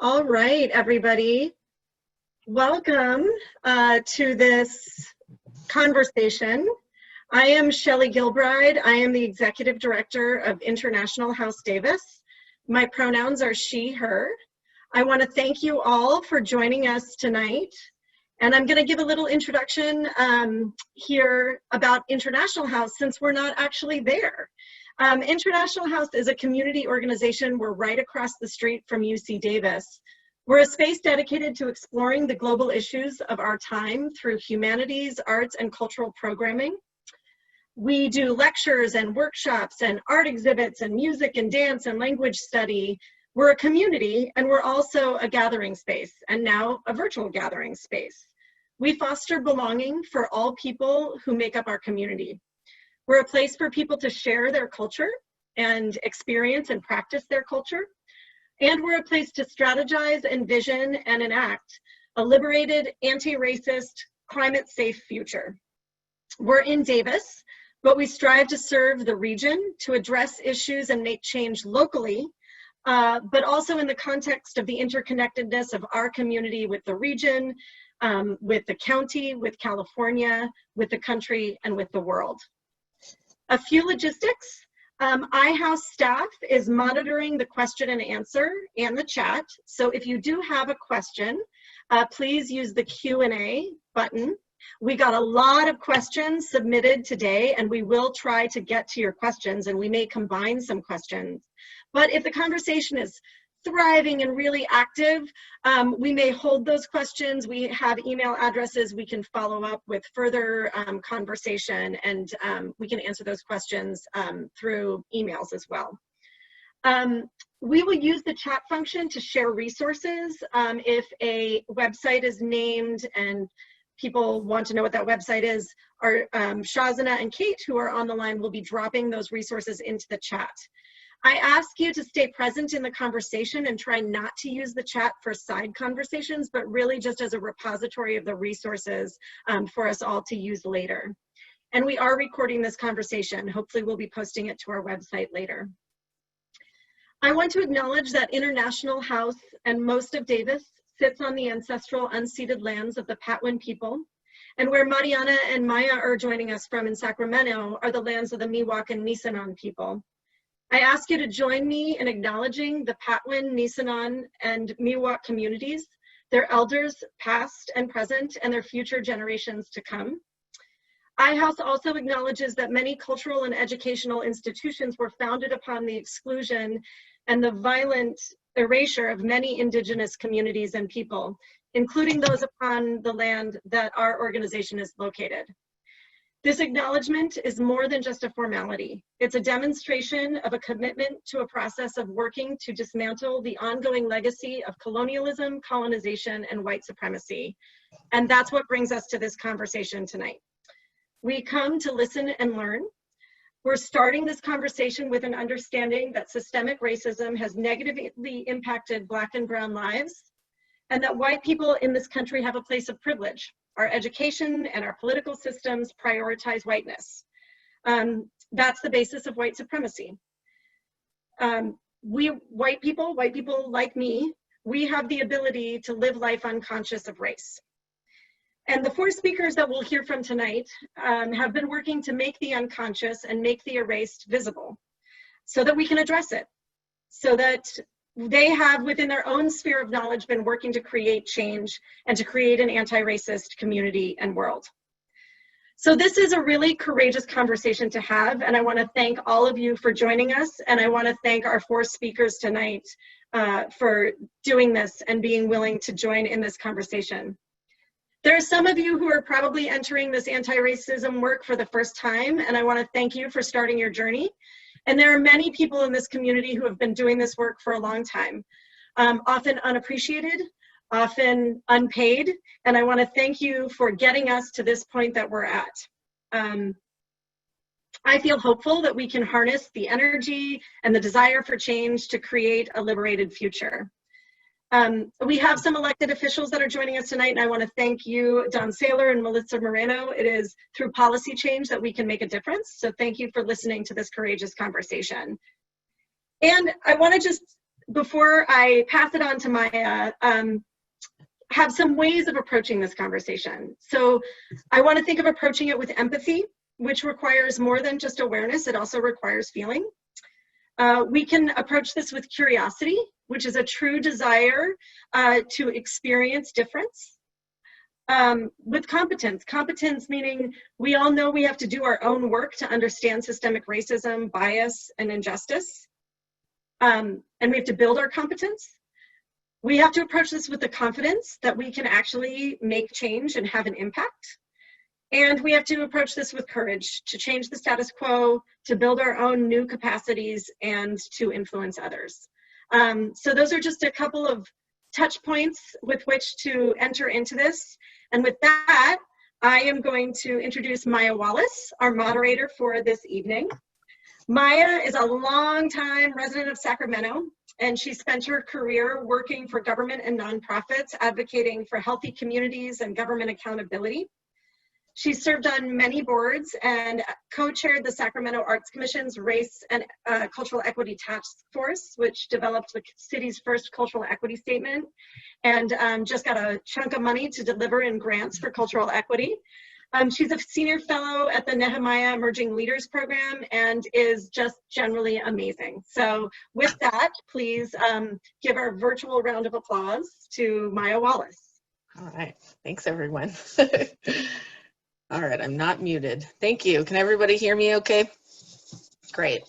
All right, everybody. Welcome to this conversation. I am Shelley Gilbride. I am the Executive Director of International House Davis. My pronouns are she, her. I want to thank you all for joining us tonight. And I'm going to give a little introduction here about International House since we're not actually there. International House is a community organization. We're right across the street from UC Davis. We're a space dedicated to exploring the global issues of our time through humanities, arts, and cultural programming. We do lectures and workshops and art exhibits and music and dance and language study. We're a community, and we're also a gathering space, and now a virtual gathering space. We foster belonging for all people who make up our community. We're a place for people to share their culture and experience and practice their culture. And we're a place to strategize, envision, and enact a liberated, anti-racist, climate-safe future. We're in Davis, but we strive to serve the region, to address issues and make change locally, but also in the context of the interconnectedness of our community with the region, with the county, with California, with the country, and with the world. A few logistics. iHouse staff is monitoring the question and answer and the chat. So if you do have a question, please use the Q&A button. We got a lot of questions submitted today, and we will try to get to your questions, and we may combine some questions. But if the conversation is thriving and really active, we may hold those questions. We have email addresses. We can follow up with further conversation, and we can answer those questions through emails as well. We will use the chat function to share resources. If a website is named and people want to know what that website is, our Shazana and Kate, who are on the line, will be dropping those resources into the chat. I ask you to stay present in the conversation and try not to use the chat for side conversations, but really just as a repository of the resources for us all to use later. And we are recording this conversation. Hopefully we'll be posting it to our website later. I want to acknowledge that International House and most of Davis sits on the ancestral unceded lands of the Patwin people. And where Mariana and Maya are joining us from in Sacramento are the lands of the Miwok and Nisenan people. I ask you to join me in acknowledging the Patwin, Nisenan, and Miwok communities, their elders past and present, and their future generations to come. iHouse also acknowledges that many cultural and educational institutions were founded upon the exclusion and the violent erasure of many indigenous communities and people, including those upon the land that our organization is located. This acknowledgement is more than just a formality. It's a demonstration of a commitment to a process of working to dismantle the ongoing legacy of colonialism, colonization, and white supremacy. And that's what brings us to this conversation tonight. We come to listen and learn. We're starting this conversation with an understanding that systemic racism has negatively impacted Black and brown lives, and that white people in this country have a place of privilege. Our education and our political systems prioritize whiteness. That's the basis of white supremacy. We white people like me, we have the ability to live life unconscious of race. And the four speakers that we'll hear from tonight have been working to make the unconscious and make the erased visible so that we can address it, so that they have, within their own sphere of knowledge, been working to create change and to create an anti-racist community and world. So this is a really courageous conversation to have, and I want to thank all of you for joining us, and I want to thank our four speakers tonight for doing this and being willing to join in this conversation. There are some of you who are probably entering this anti-racism work for the first time, and I want to thank you for starting your journey. And there are many people in this community who have been doing this work for a long time, often unappreciated, often unpaid, and I want to thank you for getting us to this point that we're at. I feel hopeful that we can harness the energy and the desire for change to create a liberated future. We have some elected officials that are joining us tonight, and I want to thank you, Don Saylor and Melissa Moreno. It is through policy change that we can make a difference, so thank you for listening to this courageous conversation. And I want to just before I pass it on to Maya, have some ways of approaching this conversation. So I want to think of approaching it with empathy, which requires more than just awareness. It also requires feeling. We can approach this with curiosity, which is a true desire to experience difference. With competence. Competence meaning we all know we have to do our own work to understand systemic racism, bias, and injustice. And we have to build our competence. We have to approach this with the confidence that we can actually make change and have an impact. And we have to approach this with courage to change the status quo, to build our own new capacities, and to influence others. So those are just a couple of touch points with which to enter into this. And with that, I am going to introduce Maya Wallace, our moderator for this evening. Maya is a longtime resident of Sacramento, and she spent her career working for government and nonprofits, advocating for healthy communities and government accountability. She served on many boards and co-chaired the Sacramento Arts Commission's Race and Cultural Equity Task Force, which developed the city's first cultural equity statement, and just got a chunk of money to deliver in grants for cultural equity. She's a senior fellow at the Nehemiah Emerging Leaders Program and is just generally amazing. So with that, please give our virtual round of applause to Maya Wallace. All right, thanks everyone. All right, I'm not muted. Thank you. Can everybody hear me okay? Great.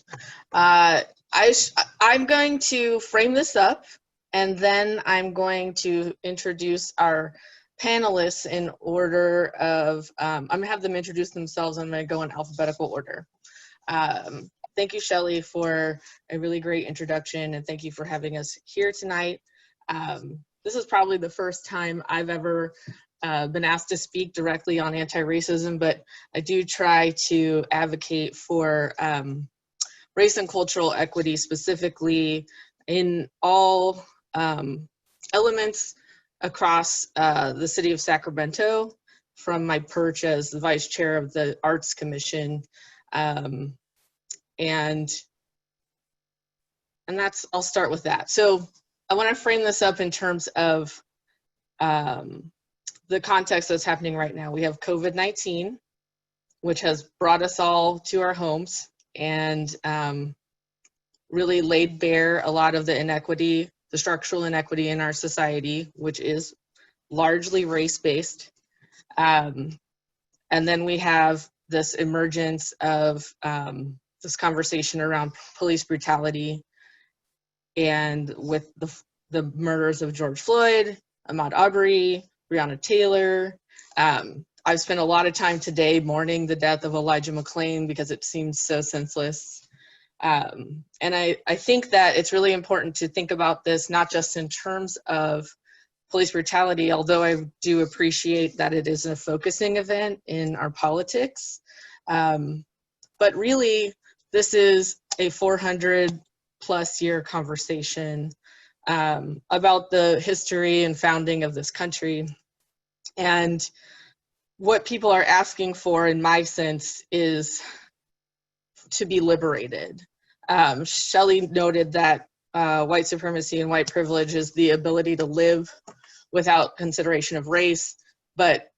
I'm going to frame this up, and then I'm going to introduce our panelists in order of, I'm gonna have them introduce themselves. I'm gonna go in alphabetical order. Thank you, Shelley, for a really great introduction, and thank you for having us here tonight. This is probably the first time I've ever been asked to speak directly on anti-racism, but I do try to advocate for race and cultural equity, specifically in all elements across the city of Sacramento, from my perch as the vice chair of the Arts Commission. And that's, I'll start with that. So I want to frame this up in terms of the context that's happening right now. We have COVID-19, which has brought us all to our homes and really laid bare a lot of the inequity, the structural inequity in our society, which is largely race-based. And then we have this emergence of this conversation around police brutality, and with the murders of George Floyd, Ahmaud Arbery, Breonna Taylor. I've spent a lot of time today mourning the death of Elijah McClain because it seems so senseless. And I think that it's really important to think about this not just in terms of police brutality, although I do appreciate that it is a focusing event in our politics. But really, this is a 400+ year conversation about the history and founding of this country. And what people are asking for, in my sense, is to be liberated. Shelley noted that white supremacy and white privilege is the ability to live without consideration of race, but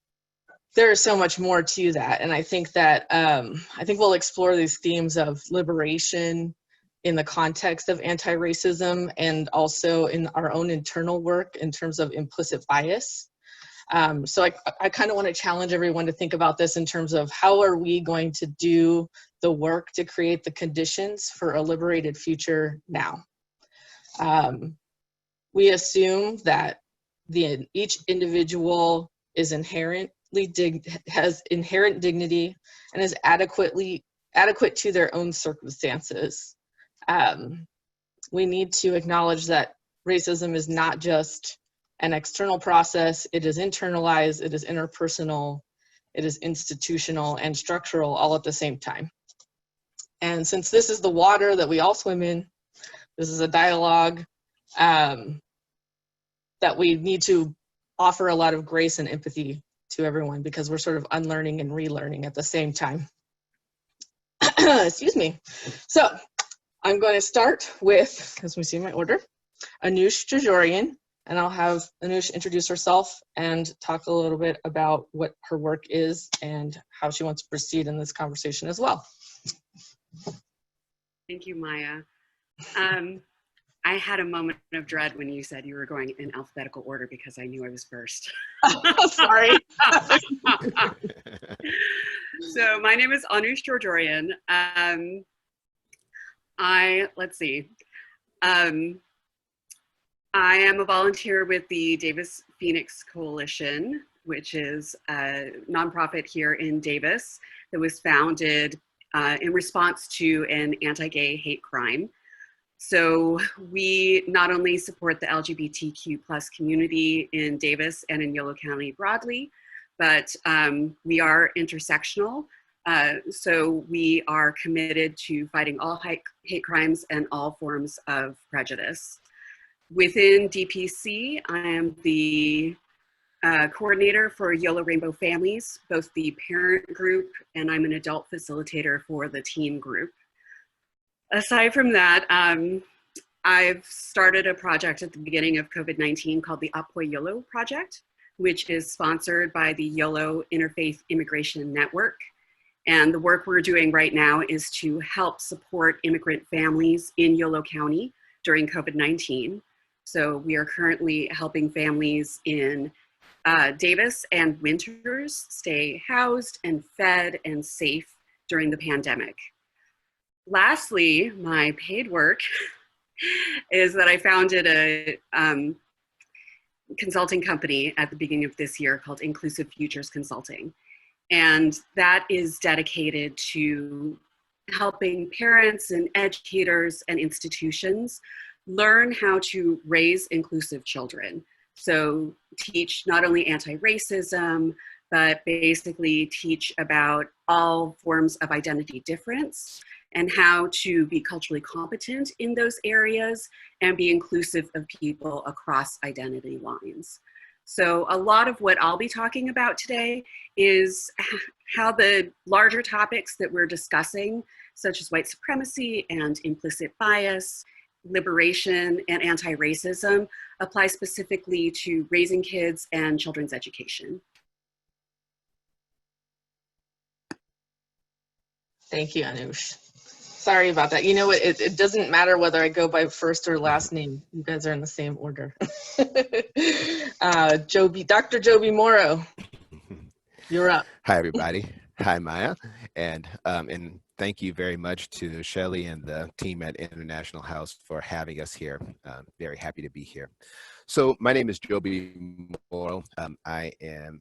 there is so much more to that. And I think that, I think we'll explore these themes of liberation in the context of anti-racism and also in our own internal work in terms of implicit bias. So I kind of want to challenge everyone to think about this in terms of how are we going to do the work to create the conditions for a liberated future now. We assume that each individual is has inherent dignity and is adequate to their own circumstances. We need to acknowledge that racism is not just an external process, it is internalized, it is interpersonal, it is institutional and structural all at the same time. And since this is the water that we all swim in, this is a dialogue that we need to offer a lot of grace and empathy to everyone, because we're sort of unlearning and relearning at the same time. Excuse me. So I'm going to start with, as we see my order, Anoosh Jorjorian, and I'll have Anoosh introduce herself and talk a little bit about what her work is and how she wants to proceed in this conversation as well. Thank you, Maya. I had a moment of dread when you said you were going in alphabetical order because I knew I was first. Sorry. So my name is Anoosh Jorjorian. Let's see. I am a volunteer with the Davis Phoenix Coalition, which is a nonprofit here in Davis that was founded in response to an anti-gay hate crime. So we not only support the LGBTQ+ community in Davis and in Yolo County broadly, but we are intersectional. So we are committed to fighting all hate crimes and all forms of prejudice. Within DPC, I am the coordinator for YOLO Rainbow Families, both the parent group, and I'm an adult facilitator for the teen group. Aside from that, I've started a project at the beginning of COVID-19 called the Apoy YOLO Project, which is sponsored by the YOLO Interfaith Immigration Network. And the work we're doing right now is to help support immigrant families in Yolo County during COVID-19. So we are currently helping families in Davis and Winters stay housed and fed and safe during the pandemic. Lastly, my paid work is that I founded a consulting company at the beginning of this year called Inclusive Futures Consulting. And that is dedicated to helping parents and educators and institutions learn how to raise inclusive children. So teach not only anti-racism, but basically teach about all forms of identity difference and how to be culturally competent in those areas and be inclusive of people across identity lines. So a lot of what I'll be talking about today is how the larger topics that we're discussing, such as white supremacy and implicit bias, liberation, and anti-racism, apply specifically to raising kids and children's education. Thank you, Anoosh. Sorry about that. You know what? It doesn't matter whether I go by first or last name. You guys are in the same order. Joby, Dr. Joby Morrow, you're up. Hi, everybody. Hi, Maya. And thank you very much to Shelley and the team at International House for having us here. Very happy to be here. So my name is Joby Morrow. I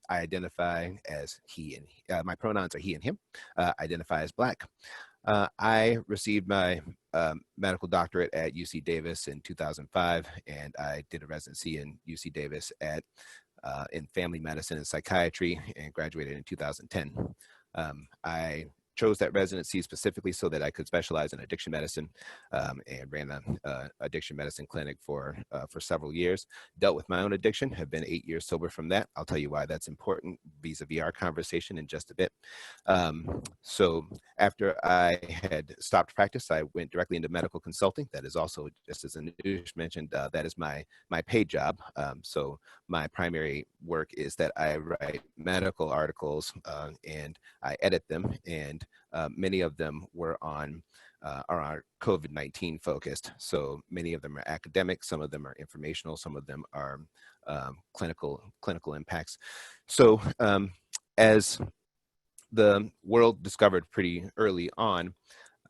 identify as he and my pronouns are he and him. Identify as Black. I received my medical doctorate at UC Davis in 2005, and I did a residency in UC Davis in family medicine and psychiatry, and graduated in 2010. I chose that residency specifically so that I could specialize in addiction medicine, and ran an addiction medicine clinic for several years. Dealt with my own addiction, have been 8 years sober from that. I'll tell you why that's important vis-a-vis our conversation in just a bit. So after I had stopped practice, I went directly into medical consulting. That is also, just as Anoosh mentioned, that is my paid job. So my primary work is that I write medical articles and I edit them, and many of them are COVID-19 focused. So many of them are academic, some of them are informational, some of them are clinical impacts. So as the world discovered pretty early on,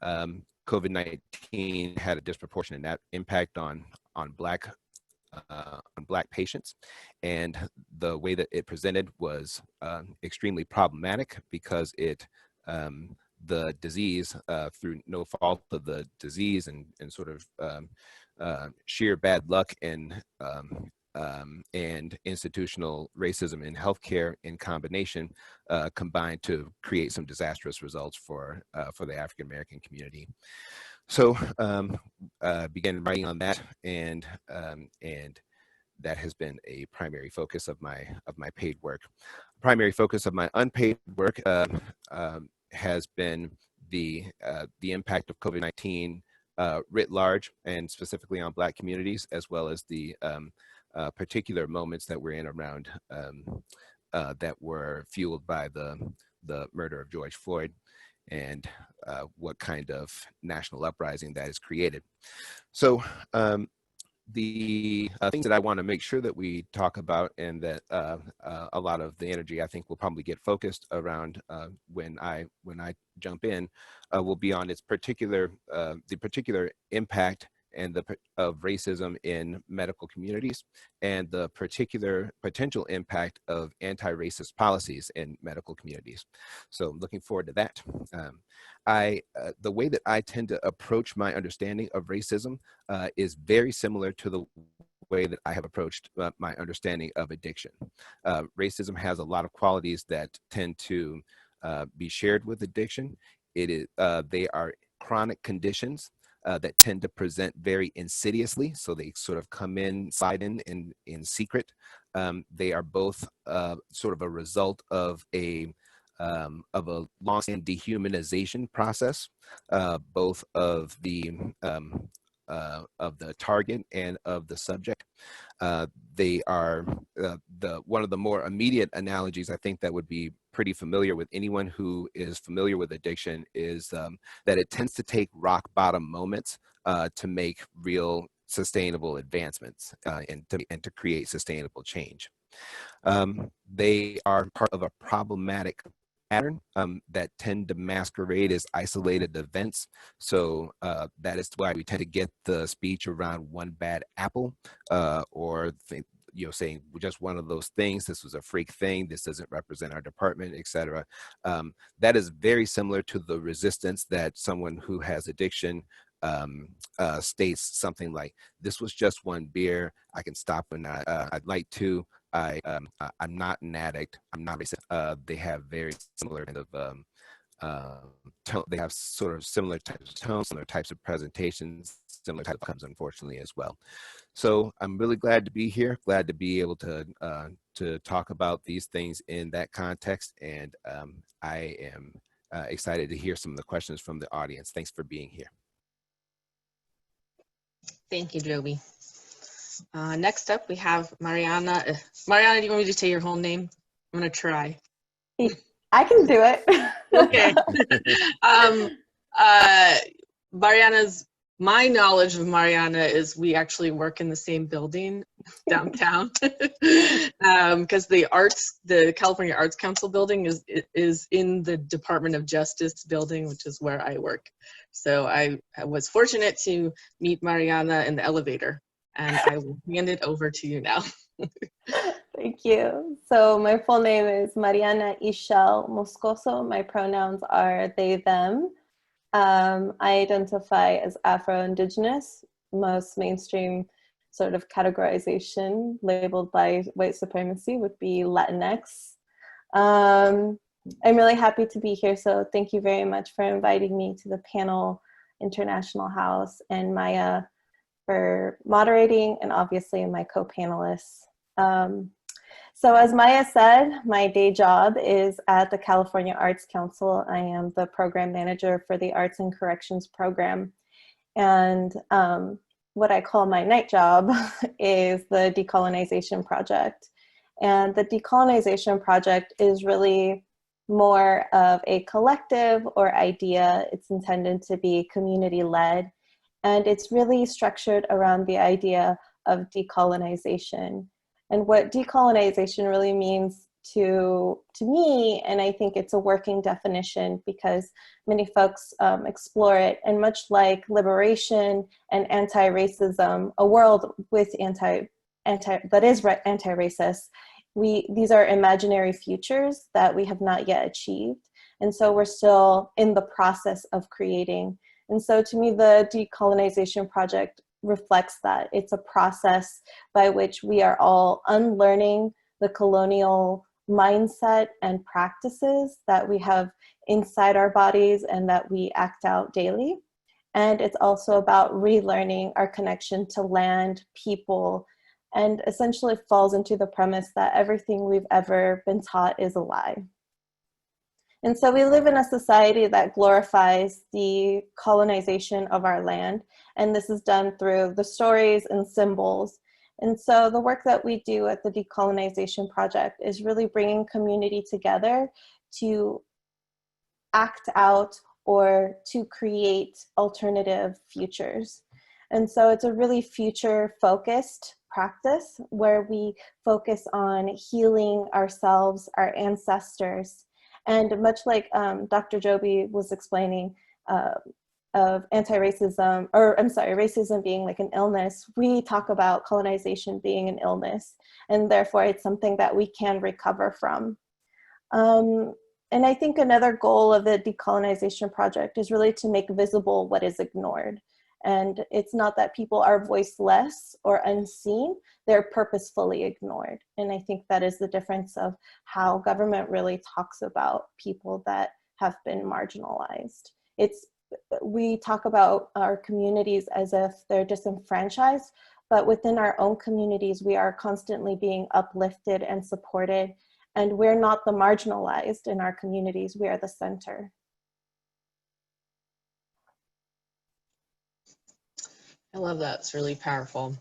COVID-19 had a disproportionate impact on Black patients, and the way that it presented was extremely problematic because the disease, through no fault of the disease and sort of sheer bad luck and institutional racism in healthcare in combination, combined to create some disastrous results for the African American community. So began writing on that, and that has been a primary focus of my paid work. Primary focus of my unpaid work has been the impact of COVID-19 writ large, and specifically on Black communities, as well as the particular moments that we're in around that were fueled by the murder of George Floyd, and what kind of national uprising that has created. So the things that I want to make sure that we talk about, and that a lot of the energy I think will probably get focused around when I jump in, will be on its particular the particular impact and of racism in medical communities, and the particular potential impact of anti-racist policies in medical communities. So I'm looking forward to that. The way that I tend to approach my understanding of racism is very similar to the way that I have approached my understanding of addiction. Racism has a lot of qualities that tend to be shared with addiction. They are chronic conditions that tend to present very insidiously, so they sort of come in, slide in secret. They are both sort of a result of a long-standing dehumanization process, both of the target and of the subject. They are one of the more immediate analogies I think that would be pretty familiar with anyone who is familiar with addiction is that it tends to take rock bottom moments to make real sustainable advancements and to create sustainable change. They are part of a problematic pattern that tend to masquerade as isolated events. So that is why we tend to get the speech around one bad apple, or saying just one of those things. This was a freak thing. This doesn't represent our department, etc. That is very similar to the resistance that someone who has addiction states something like, "This was just one beer. I can stop when I'd like to. I'm not an addict. I'm not racist." They have very similar kind of tone. They have sort of similar types of tones, similar types of presentations, similar types of outcomes, unfortunately, as well. So I'm really glad to be here. Glad to be able to talk about these things in that context, and I am excited to hear some of the questions from the audience. Thanks for being here. Thank you, Joby. Next up, we have Mariana. Mariana, do you want me to say your whole name? I'm going to try. I can do it. Okay. My knowledge of Mariana is we actually work in the same building downtown, because the California Arts Council building is in the Department of Justice building, which is where I work. So I was fortunate to meet Mariana in the elevator, and I will hand it over to you now. Thank you. So my full name is Mariana Ixchel Moscoso. My pronouns are they, them. I identify as Afro-Indigenous. Most mainstream sort of categorization labeled by white supremacy would be Latinx. I'm really happy to be here, so thank you very much for inviting me to the panel, International House, and Maya for moderating, and obviously my co-panelists. So as Maya said, my day job is at the California Arts Council. I am the program manager for the Arts and Corrections program. And what I call my night job is the Decolonization project. And the Decolonization project is really more of a collective or idea. It's intended to be community-led. And it's really structured around the idea of decolonization. And what decolonization really means to me, and I think it's a working definition because many folks explore it, and much like liberation and anti-racism, a world with that is anti-racist, these are imaginary futures that we have not yet achieved. And so we're still in the process of creating. And so to me, the Decolonization project reflects that. It's a process by which we are all unlearning the colonial mindset and practices that we have inside our bodies and that we act out daily. And it's also about relearning our connection to land, people, and essentially falls into the premise that everything we've ever been taught is a lie. And so we live in a society that glorifies the colonization of our land. And this is done through the stories and symbols. And so the work that we do at the Decolonization Project is really bringing community together to act out or to create alternative futures. And so it's a really future-focused practice where we focus on healing ourselves, our ancestors, and much like Dr. Joby was explaining of anti-racism, or I'm sorry, racism being like an illness, we talk about colonization being an illness, and therefore it's something that we can recover from. And I think another goal of the Decolonization Project is really to make visible what is ignored. And it's not that people are voiceless or unseen, they're purposefully ignored. And I think that is the difference of how government really talks about people that have been marginalized. We talk about our communities as if they're disenfranchised, but within our own communities, we are constantly being uplifted and supported. And we're not the marginalized in our communities, we are the center. I love that, it's really powerful.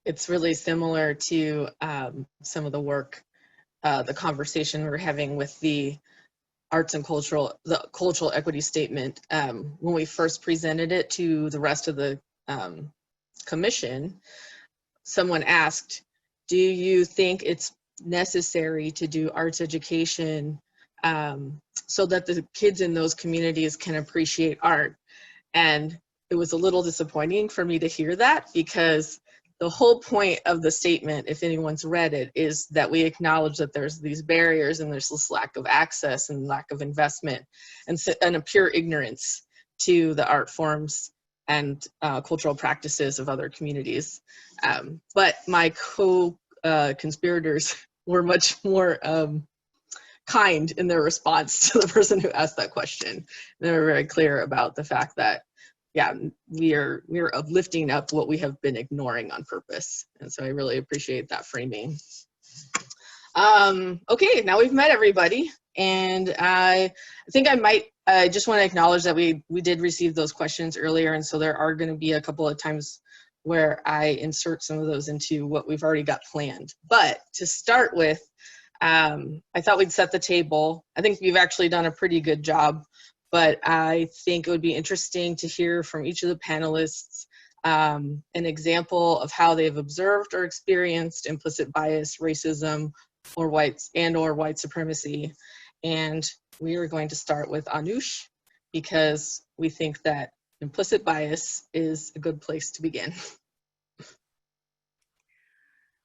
It's really similar to some of the work, the conversation we're having with the the cultural equity statement. When we first presented it to the rest of the commission, someone asked, do you think it's necessary to do arts education so that the kids in those communities can appreciate art? And it was a little disappointing for me to hear that, because the whole point of the statement, if anyone's read it, is that we acknowledge that there's these barriers and there's this lack of access and lack of investment and a pure ignorance to the art forms and cultural practices of other communities. But my co-conspirators were much more kind in their response to the person who asked that question. They were very clear about the fact that, yeah, we are lifting up what we have been ignoring on purpose. And so I really appreciate that framing. Okay, now we've met everybody. And I think I just want to acknowledge that we did receive those questions earlier. And so there are going to be a couple of times where I insert some of those into what we've already got planned. But to start with, I thought we'd set the table. I think we've actually done a pretty good job, but I think it would be interesting to hear from each of the panelists an example of how they've observed or experienced implicit bias, racism, or white supremacy. And we are going to start with Anoosh, because we think that implicit bias is a good place to begin.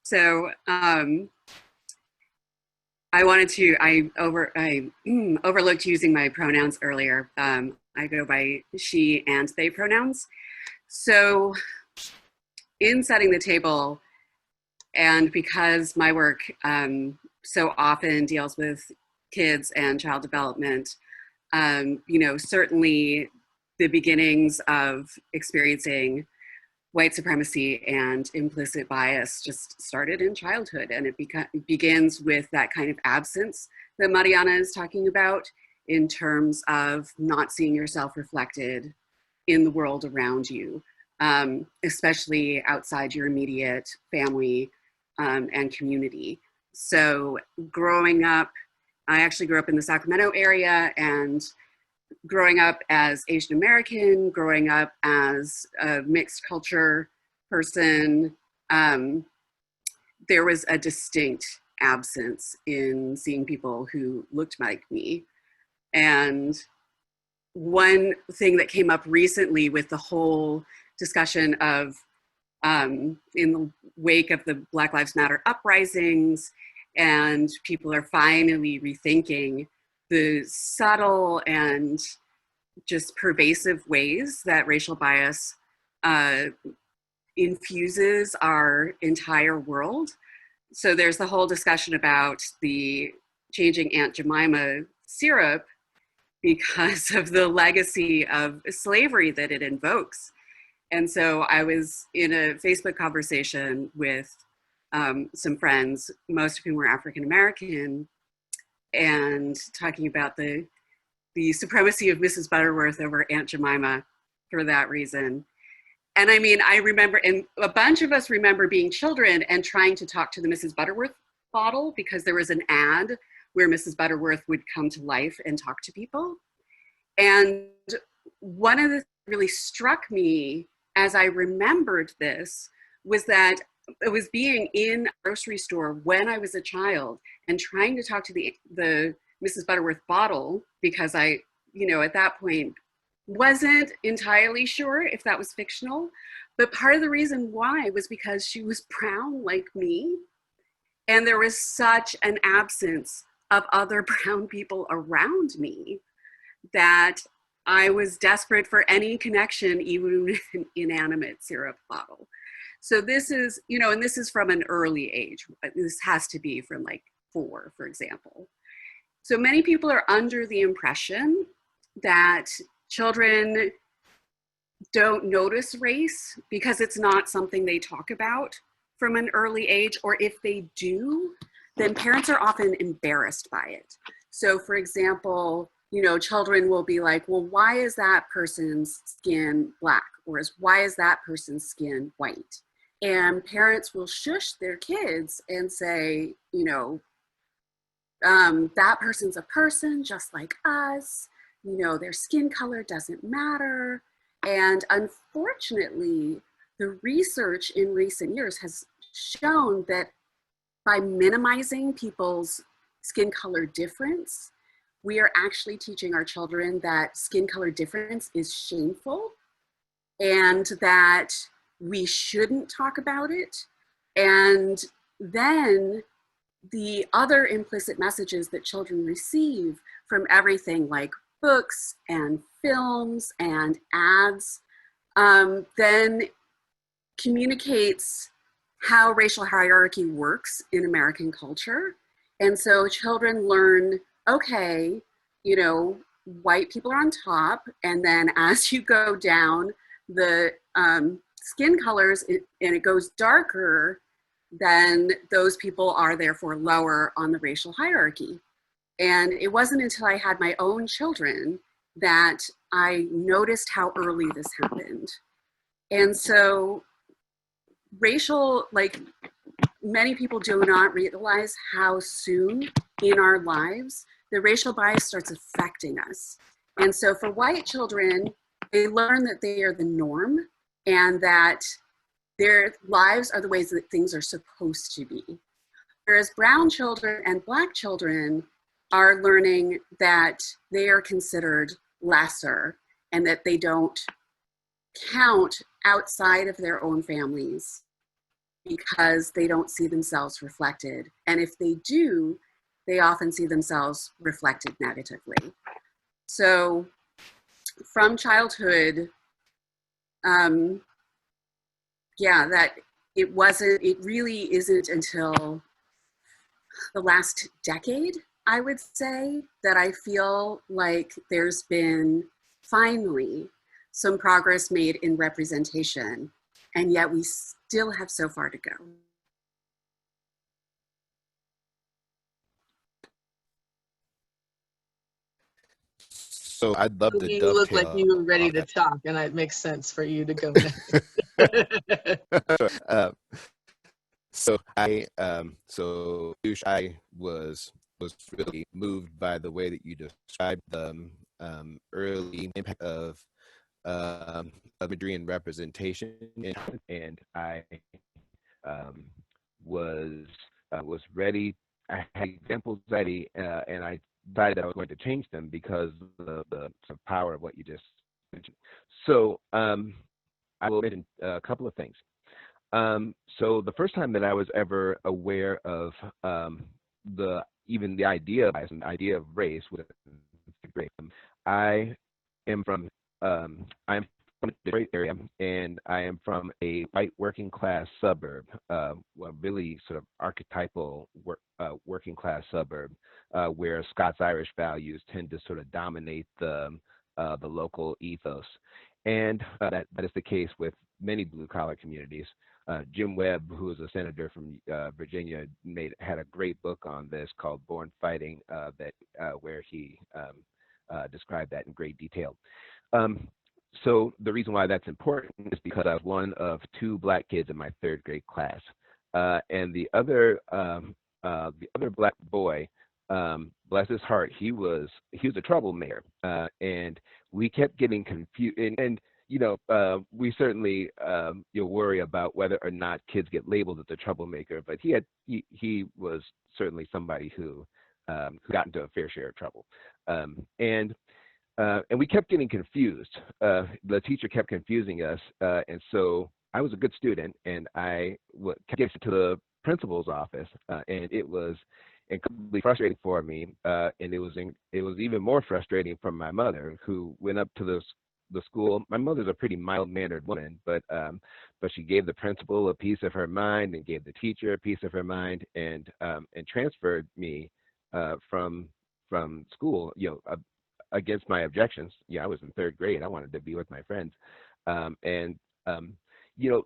So I overlooked using my pronouns earlier. I go by she and they pronouns. So in setting the table, and because my work so often deals with kids and child development, certainly the beginnings of experiencing white supremacy and implicit bias just started in childhood, and it begins with that kind of absence that Mariana is talking about in terms of not seeing yourself reflected in the world around you, especially outside your immediate family and community. So growing up, I actually grew up in the Sacramento area, and growing up as Asian American, growing up as a mixed culture person, there was a distinct absence in seeing people who looked like me. And one thing that came up recently with the whole discussion of, in the wake of the Black Lives Matter uprisings, and people are finally rethinking the subtle and just pervasive ways that racial bias infuses our entire world. So there's the whole discussion about the changing Aunt Jemima syrup because of the legacy of slavery that it invokes. And so I was in a Facebook conversation with some friends, most of whom were African American, and talking about the supremacy of Mrs. Butterworth over Aunt Jemima for that reason. And I mean, I remember, and a bunch of us remember being children and trying to talk to the Mrs. Butterworth bottle because there was an ad where Mrs. Butterworth would come to life and talk to people. And one of the things that really struck me as I remembered this was that it was being in a grocery store when I was a child and trying to talk to the Mrs. Butterworth bottle because I, at that point wasn't entirely sure if that was fictional. But part of the reason why was because she was brown like me. And there was such an absence of other brown people around me that I was desperate for any connection, even with an inanimate syrup bottle. So this is, and this is from an early age. This has to be from like 4, for example. So many people are under the impression that children don't notice race because it's not something they talk about from an early age, or if they do, then parents are often embarrassed by it. So for example, children will be like, well, why is that person's skin black? Or why is that person's skin white? And parents will shush their kids and say, that person's a person just like us. Their skin color doesn't matter. And unfortunately, the research in recent years has shown that by minimizing people's skin color difference, we are actually teaching our children that skin color difference is shameful and that we shouldn't talk about it. And then the other implicit messages that children receive from everything like books and films and ads then communicates how racial hierarchy works in American culture. And so children learn, okay, white people are on top, and then as you go down the skin colors and it goes darker, then those people are therefore lower on the racial hierarchy. And it wasn't until I had my own children that I noticed how early this happened. And so many people do not realize how soon in our lives the racial bias starts affecting us. And so for white children, they learn that they are the norm and that their lives are the ways that things are supposed to be. Whereas brown children and black children are learning that they are considered lesser and that they don't count outside of their own families because they don't see themselves reflected. And if they do, they often see themselves reflected negatively. So from childhood, that it really isn't until the last decade, I would say, that I feel like there's been finally some progress made in representation, and yet we still have so far to go. So I'd love to dovetail. You look like you were ready to talk, and it makes sense for you to go next. So I was really moved by the way that you described the early impact of imagery and representation, and I was ready. I had examples ready, and I decided that I was going to change them because of the sort of power of what you just mentioned. So I will mention a couple of things. So the first time that I was ever aware of even the idea of bias and the idea of race was great. I am from I'm from a Detroit area, and I am from a white working class suburb, a really sort of archetypal working class suburb, where Scots-Irish values tend to sort of dominate the local ethos, and that is the case with many blue collar communities. Jim Webb, who is a senator from Virginia, had a great book on this called Born Fighting, where he described that in great detail. So the reason why that's important is because I was one of 2 Black kids in my 3rd grade class, and the other Black boy, bless his heart, he was a troublemaker, and we kept getting confused. And you know, we certainly worry about whether or not kids get labeled as a troublemaker, but he was certainly somebody who got into a fair share of trouble, and we kept getting confused. The teacher kept confusing us, and so I was a good student, and I kept getting to the principal's office, and it was incredibly frustrating for me, and it was even more frustrating for my mother, who went up to the school. My mother's a pretty mild-mannered woman, but she gave the principal a piece of her mind and gave the teacher a piece of her mind, and transferred me from school, against my objections. I was in 3rd grade. I wanted to be with my friends,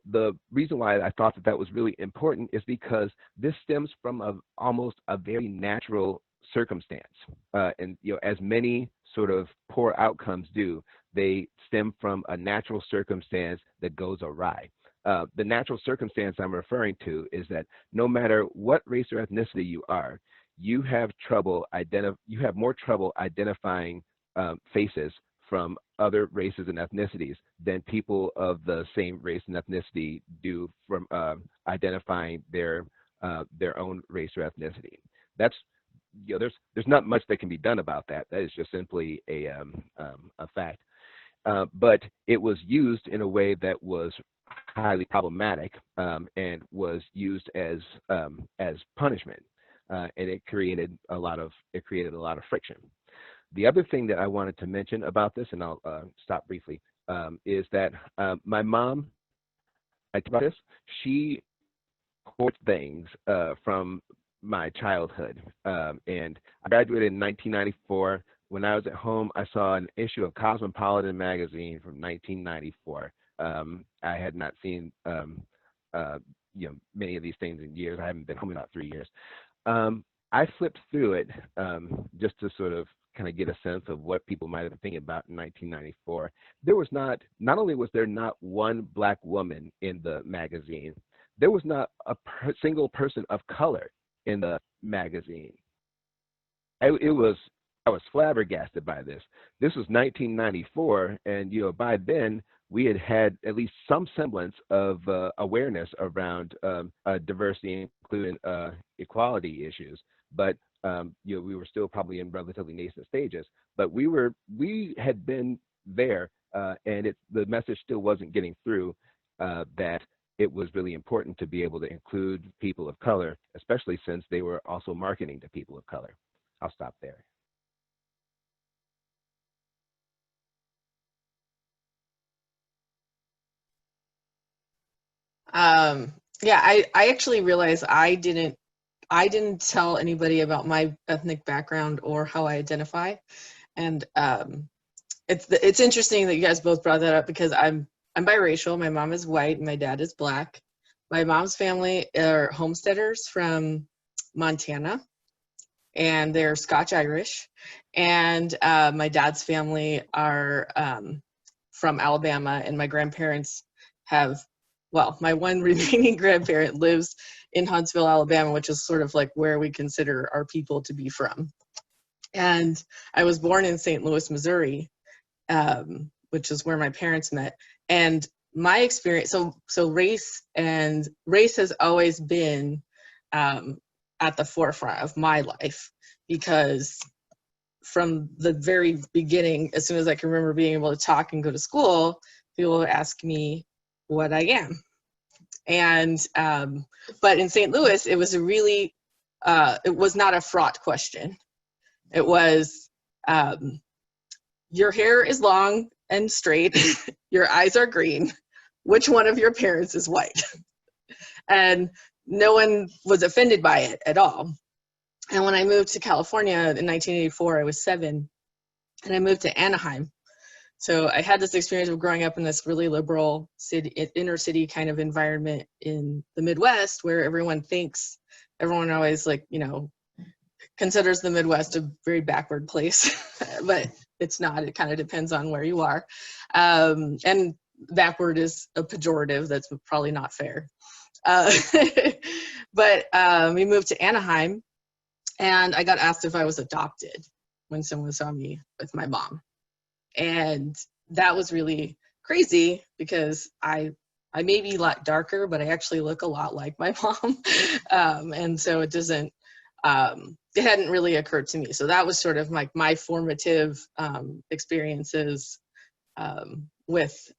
the reason why I thought that was really important is because this stems from almost a very natural circumstance, and as many sort of poor outcomes do, they stem from a natural circumstance that goes awry. The natural circumstance I'm referring to is that no matter what race or ethnicity you are, you have more trouble identifying faces from other races and ethnicities than people of the same race and ethnicity do from identifying their own race or ethnicity. That's there's not much that can be done about that. That is just simply a fact. But it was used in a way that was highly problematic, and was used as punishment, and it created a lot of friction. The other thing that I wanted to mention about this, and I'll stop briefly, is that my mom, I talked about this, she hoards things from my childhood, and I graduated in 1994. When I was at home, I saw an issue of Cosmopolitan magazine from 1994. I had not seen many of these things in years. I haven't been home in about 3 years. I flipped through it just to sort of kind of get a sense of what people might have been thinking about in 1994. There was not only was there not one Black woman in the magazine, there was not a single person of color in the magazine. I was flabbergasted by this. This was 1994, and by then we had at least some semblance of awareness around diversity, including equality issues. But we were still probably in relatively nascent stages. But we had been there, and the message still wasn't getting through that it was really important to be able to include people of color, especially since they were also marketing to people of color. I'll stop there. Yeah, I actually realized I didn't tell anybody about my ethnic background or how I identify, and it's interesting that you guys both brought that up, because I'm biracial. My mom is white and my dad is Black. My mom's family are homesteaders from Montana, and they're Scotch-Irish, and my dad's family are from Alabama, and my grandparents my one remaining grandparent lives in Huntsville, Alabama, which is sort of like where we consider our people to be from. And I was born in St. Louis, Missouri, which is where my parents met. And my experience, so race has always been at the forefront of my life, because from the very beginning, as soon as I can remember being able to talk and go to school, people would ask me what I am. And but in St. Louis, it was it was not a fraught question. It was, your hair is long and straight, your eyes are green, which one of your parents is white? And no one was offended by it at all. And when I moved to California in 1984, I was 7, and I moved to Anaheim. So I had this experience of growing up in this really liberal city, inner city kind of environment in the Midwest, where everyone always like, you know, considers the Midwest a very backward place, but it's not. It kind of depends on where you are. And backward is a pejorative that's probably not fair. But we moved to Anaheim, and I got asked if I was adopted when someone saw me with my mom. And that was really crazy because I may be a lot darker, but I actually look a lot like my mom. And so it doesn't, it hadn't really occurred to me. So that was sort of like my formative experiences with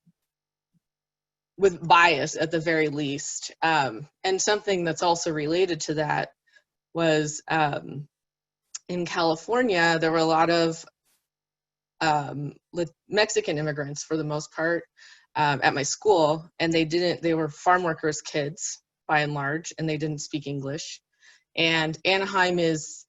bias at the very least. And something that's also related to that was in California, there were a lot of Mexican immigrants for the most part at my school, and they were farm workers' kids by and large, and they didn't speak English. And Anaheim is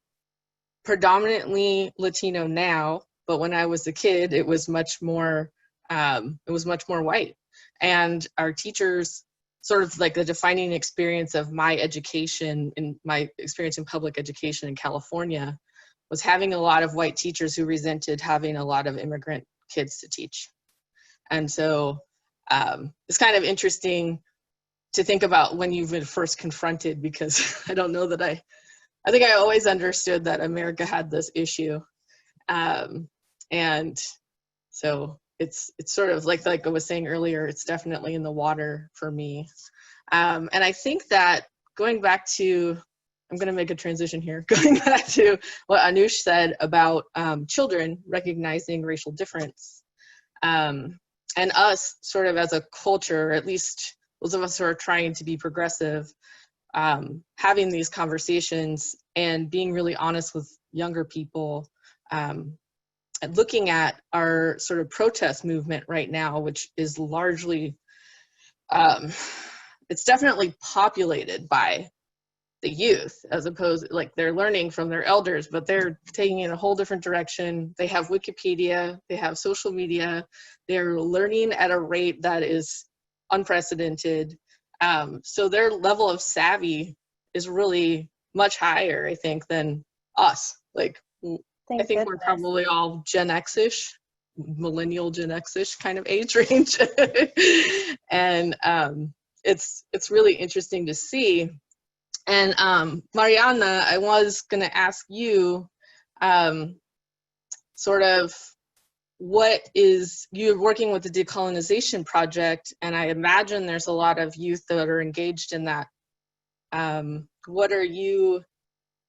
predominantly Latino now, but when I was a kid, it was much more white. And our teachers, sort of like the defining experience of my education and my experience in public education in California, was having a lot of white teachers who resented having a lot of immigrant kids to teach. And so it's kind of interesting to think about when you've been first confronted, because I don't know that I think I always understood that America had this issue. And so it's sort of like I was saying earlier, it's definitely in the water for me. And I think that going back to, I'm going to make a transition here, going back to what Anoosh said about children recognizing racial difference, and us sort of as a culture, at least those of us who are trying to be progressive, having these conversations and being really honest with younger people, and looking at our sort of protest movement right now, which is largely, it's definitely populated by the youth, as opposed, like, they're learning from their elders, but they're taking it in a whole different direction. They have Wikipedia, they have social media, they're learning at a rate that is unprecedented. So their level of savvy is really much higher, I think, than us. Like, I think we're probably all Gen X-ish, millennial Gen X-ish kind of age range. And it's really interesting to see. And Mariana, I was going to ask you sort of you're working with the Decolonization Project, and I imagine there's a lot of youth that are engaged in that. What are you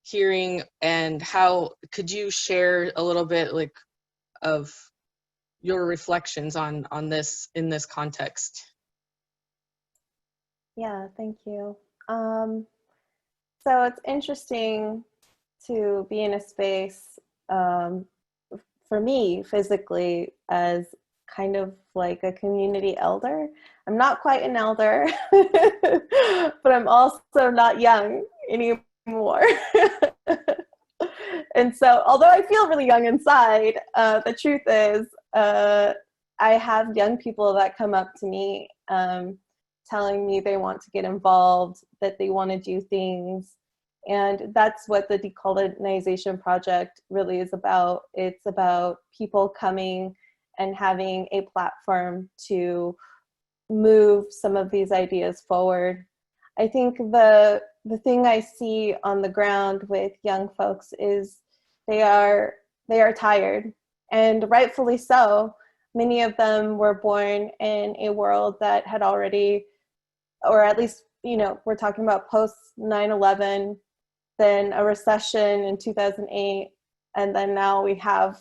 hearing, and how could you share a little bit like of your reflections on this in this context? Yeah, thank you. So it's interesting to be in a space, for me physically, as kind of like a community elder. I'm not quite an elder, but I'm also not young anymore. And so, although I feel really young inside, the truth is I have young people that come up to me telling me they want to get involved, that they want to do things. And that's what the Decolonization Project really is about. It's about people coming and having a platform to move some of these ideas forward. I think the thing I see on the ground with young folks is they are tired, and rightfully so. Many of them were born in a world that had already, or at least, we're talking about post 9/11, then a recession in 2008, and then now we have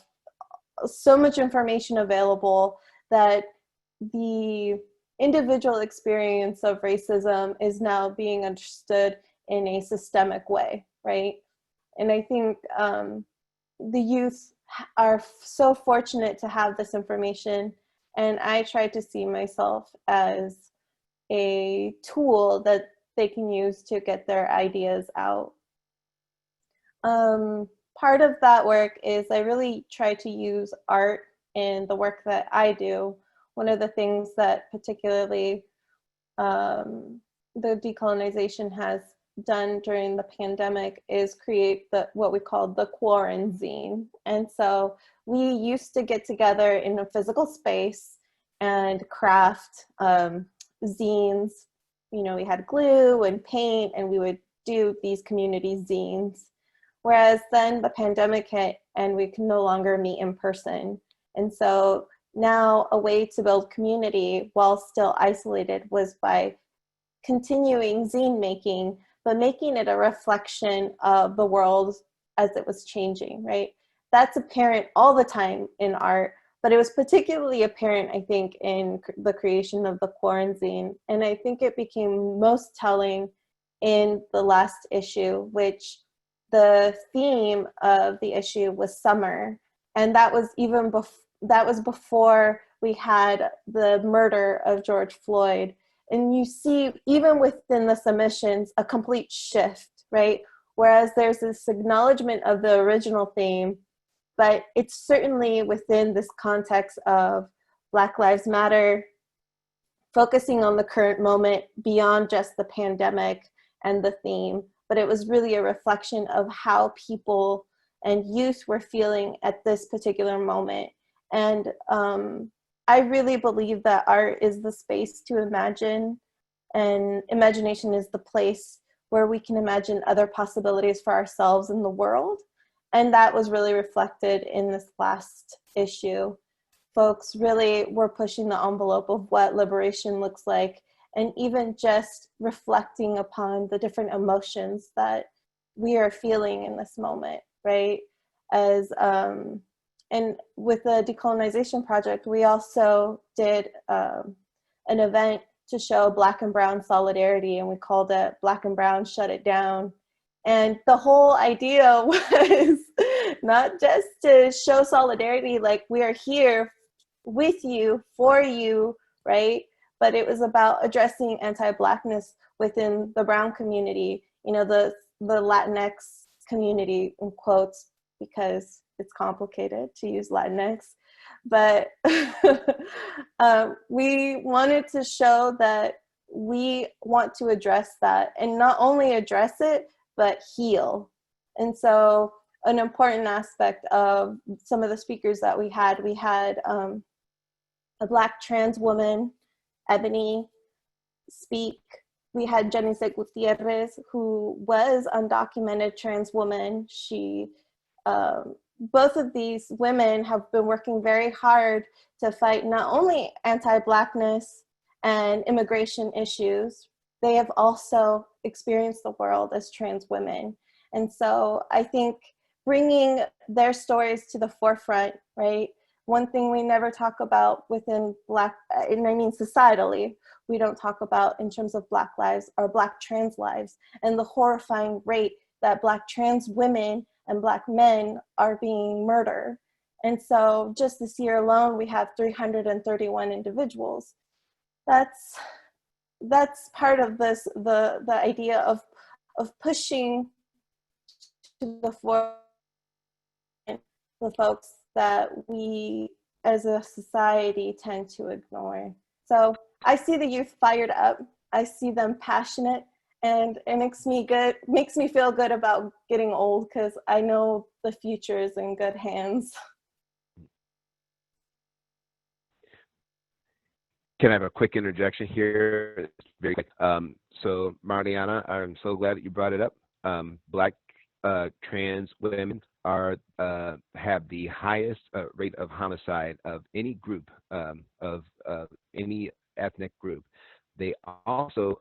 so much information available that the individual experience of racism is now being understood in a systemic way, right? And I think the youth are so fortunate to have this information, and I try to see myself as a tool that they can use to get their ideas out. Part of that work is I really try to use art in the work that I do, one of the things that particularly the decolonization has done during the pandemic is create what we call the quarantine. And so we used to get together in a physical space and craft zines. You know, we had glue and paint, and we would do these community zines. Whereas then the pandemic hit and we can no longer meet in person. And so now a way to build community while still isolated was by continuing zine making, but making it a reflection of the world as it was changing, right? That's apparent all the time in art, but it was particularly apparent, I think, in the creation of the quarantine. And I think it became most telling in the last issue, which the theme of the issue was summer. And that was even before we had the murder of George Floyd. And you see, even within the submissions, a complete shift, right? Whereas there's this acknowledgement of the original theme, but it's certainly within this context of Black Lives Matter, focusing on the current moment beyond just the pandemic and the theme, but it was really a reflection of how people and youth were feeling at this particular moment. And I really believe that art is the space to imagine, and imagination is the place where we can imagine other possibilities for ourselves in the world. And that was really reflected in this last issue. Folks really were pushing the envelope of what liberation looks like, and even just reflecting upon the different emotions that we are feeling in this moment, right? And with the Decolonization Project, we also did an event to show Black and Brown solidarity, and we called it Black and Brown Shut It Down. And the whole idea was not just to show solidarity, like we are here with you, for you, right? But it was about addressing anti-Blackness within the Brown community, you know, the Latinx community, in quotes, because it's complicated to use Latinx. But we wanted to show that we want to address that, and not only address it, but heal. And so an important aspect of some of the speakers that we had a Black trans woman, Ebony, speak. We had Janice Gutierrez, who was undocumented trans woman. She, both of these women have been working very hard to fight not only anti-Blackness and immigration issues, they have also experienced the world as trans women. And so I think bringing their stories to the forefront, right? One thing we never talk about within Black, and I mean societally, we don't talk about in terms of Black lives or Black trans lives, and the horrifying rate that Black trans women and Black men are being murdered. And so just this year alone, we have 331 individuals. That's part of this, the idea of pushing to the forefront the folks that we as a society tend to ignore. So I see the youth fired up. I see them passionate, and it makes me feel good about getting old, because I know the future is in good hands. Can I have a quick interjection here? Very quick. So Mariana, I'm so glad that you brought it up. Black trans women have the highest rate of homicide of any group, of any ethnic group. They also,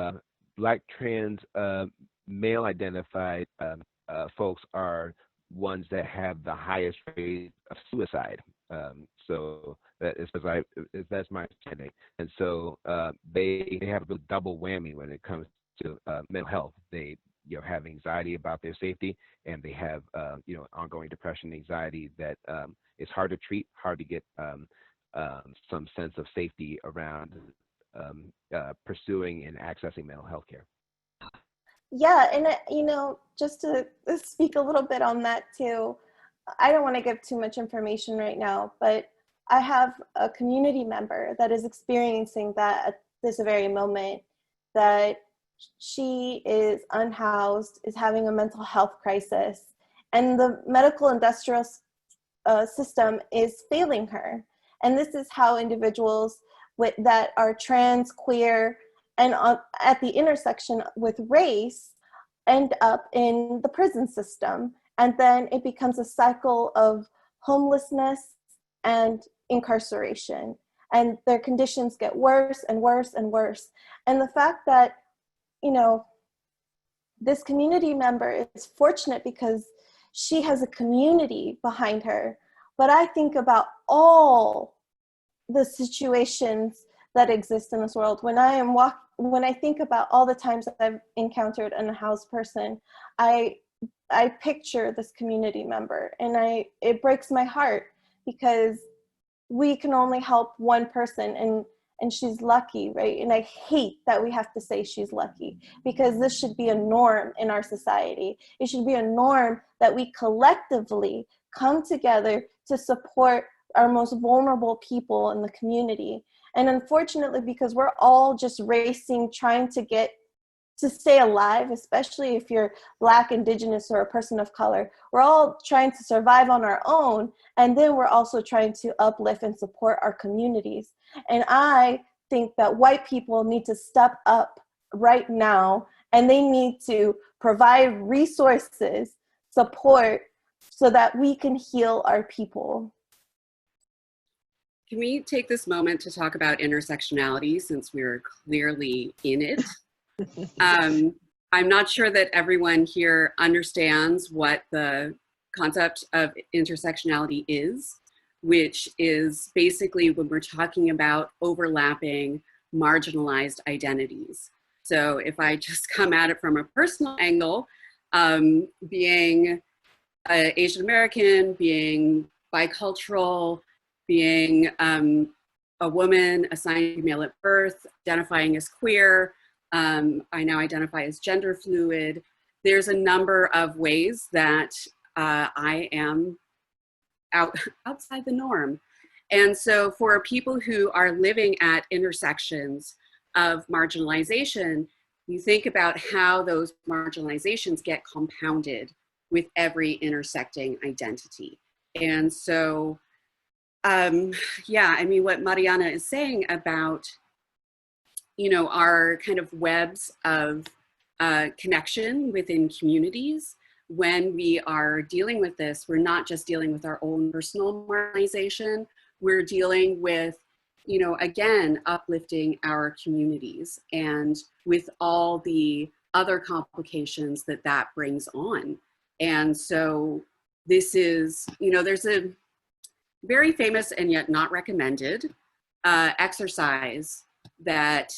Black trans male identified folks are ones that have the highest rate of suicide. So that is that's my understanding. And so they have a double whammy when it comes to mental health. They have anxiety about their safety, and they have ongoing depression, anxiety that is hard to treat, hard to get some sense of safety around pursuing and accessing mental health care. Yeah, and just to speak a little bit on that too, I don't want to give too much information right now, but I have a community member that is experiencing that at this very moment, that she is unhoused, is having a mental health crisis, and the medical industrial system is failing her. And this is how individuals that are trans, queer, and at the intersection with race end up in the prison system. And then it becomes a cycle of homelessness and incarceration. And their conditions get worse and worse and worse. And the fact that, you know, this community member is fortunate because she has a community behind her. But I think about all the situations that exist in this world. When I think about all the times that I've encountered an unhoused person, I picture this community member, and it breaks my heart because we can only help one person, and she's lucky, right? And I hate that we have to say she's lucky, because this should be a norm in our society. It should be a norm that we collectively come together to support our most vulnerable people in the community. And unfortunately, because we're all just racing, trying to stay alive, especially if you're Black, Indigenous, or a person of color, we're all trying to survive on our own. And then we're also trying to uplift and support our communities. And I think that white people need to step up right now, and they need to provide resources, support, so that we can heal our people. Can we take this moment to talk about intersectionality, since we're clearly in it? I'm not sure that everyone here understands what the concept of intersectionality is, which is basically when we're talking about overlapping marginalized identities. So if I just come at it from a personal angle, being Asian American, being bicultural, being a woman assigned male at birth, identifying as queer, I now identify as gender fluid. There's a number of ways that I am outside the norm. And so for people who are living at intersections of marginalization, you think about how those marginalizations get compounded with every intersecting identity. And so, yeah, I mean, what Mariana is saying about, you know, our kind of webs of connection within communities, when we are dealing with this, we're not just dealing with our own personal marginalization, we're dealing with, you know, again, uplifting our communities and with all the other complications that that brings on. And so this is, you know, there's a very famous and yet not recommended exercise that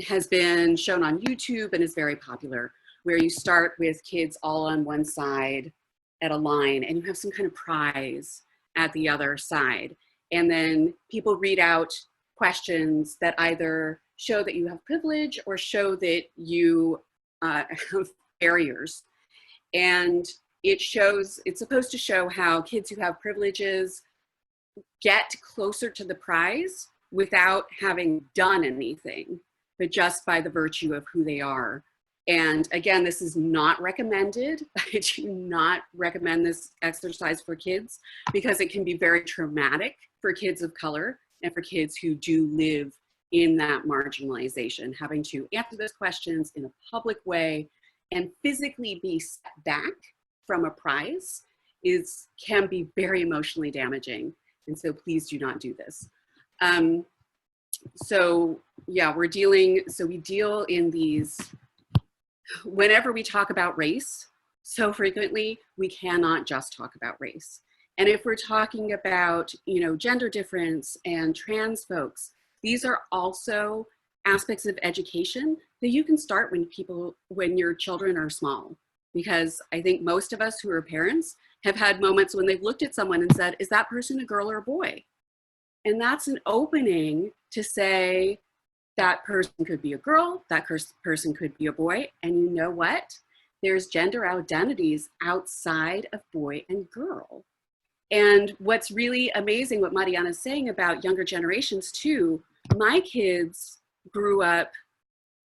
has been shown on YouTube and is very popular, where you start with kids all on one side at a line and you have some kind of prize at the other side. And then people read out questions that either show that you have privilege or show that you have barriers. And it's supposed to show how kids who have privileges get closer to the prize without having done anything, but just by the virtue of who they are. And again, this is not recommended. I do not recommend this exercise for kids because it can be very traumatic for kids of color and for kids who do live in that marginalization. Having to answer those questions in a public way and physically be set back from a prize can be very emotionally damaging. And so please do not do this. So yeah, we deal in these, whenever we talk about race, so frequently, we cannot just talk about race. And if we're talking about, you know, gender difference and trans folks, these are also aspects of education that you can start when your children are small. Because I think most of us who are parents have had moments when they've looked at someone and said, is that person a girl or a boy? And that's an opening to say, that person could be a girl, that person could be a boy, and you know what? There's gender identities outside of boy and girl. And what's really amazing, what Mariana's saying about younger generations too, my kids grew up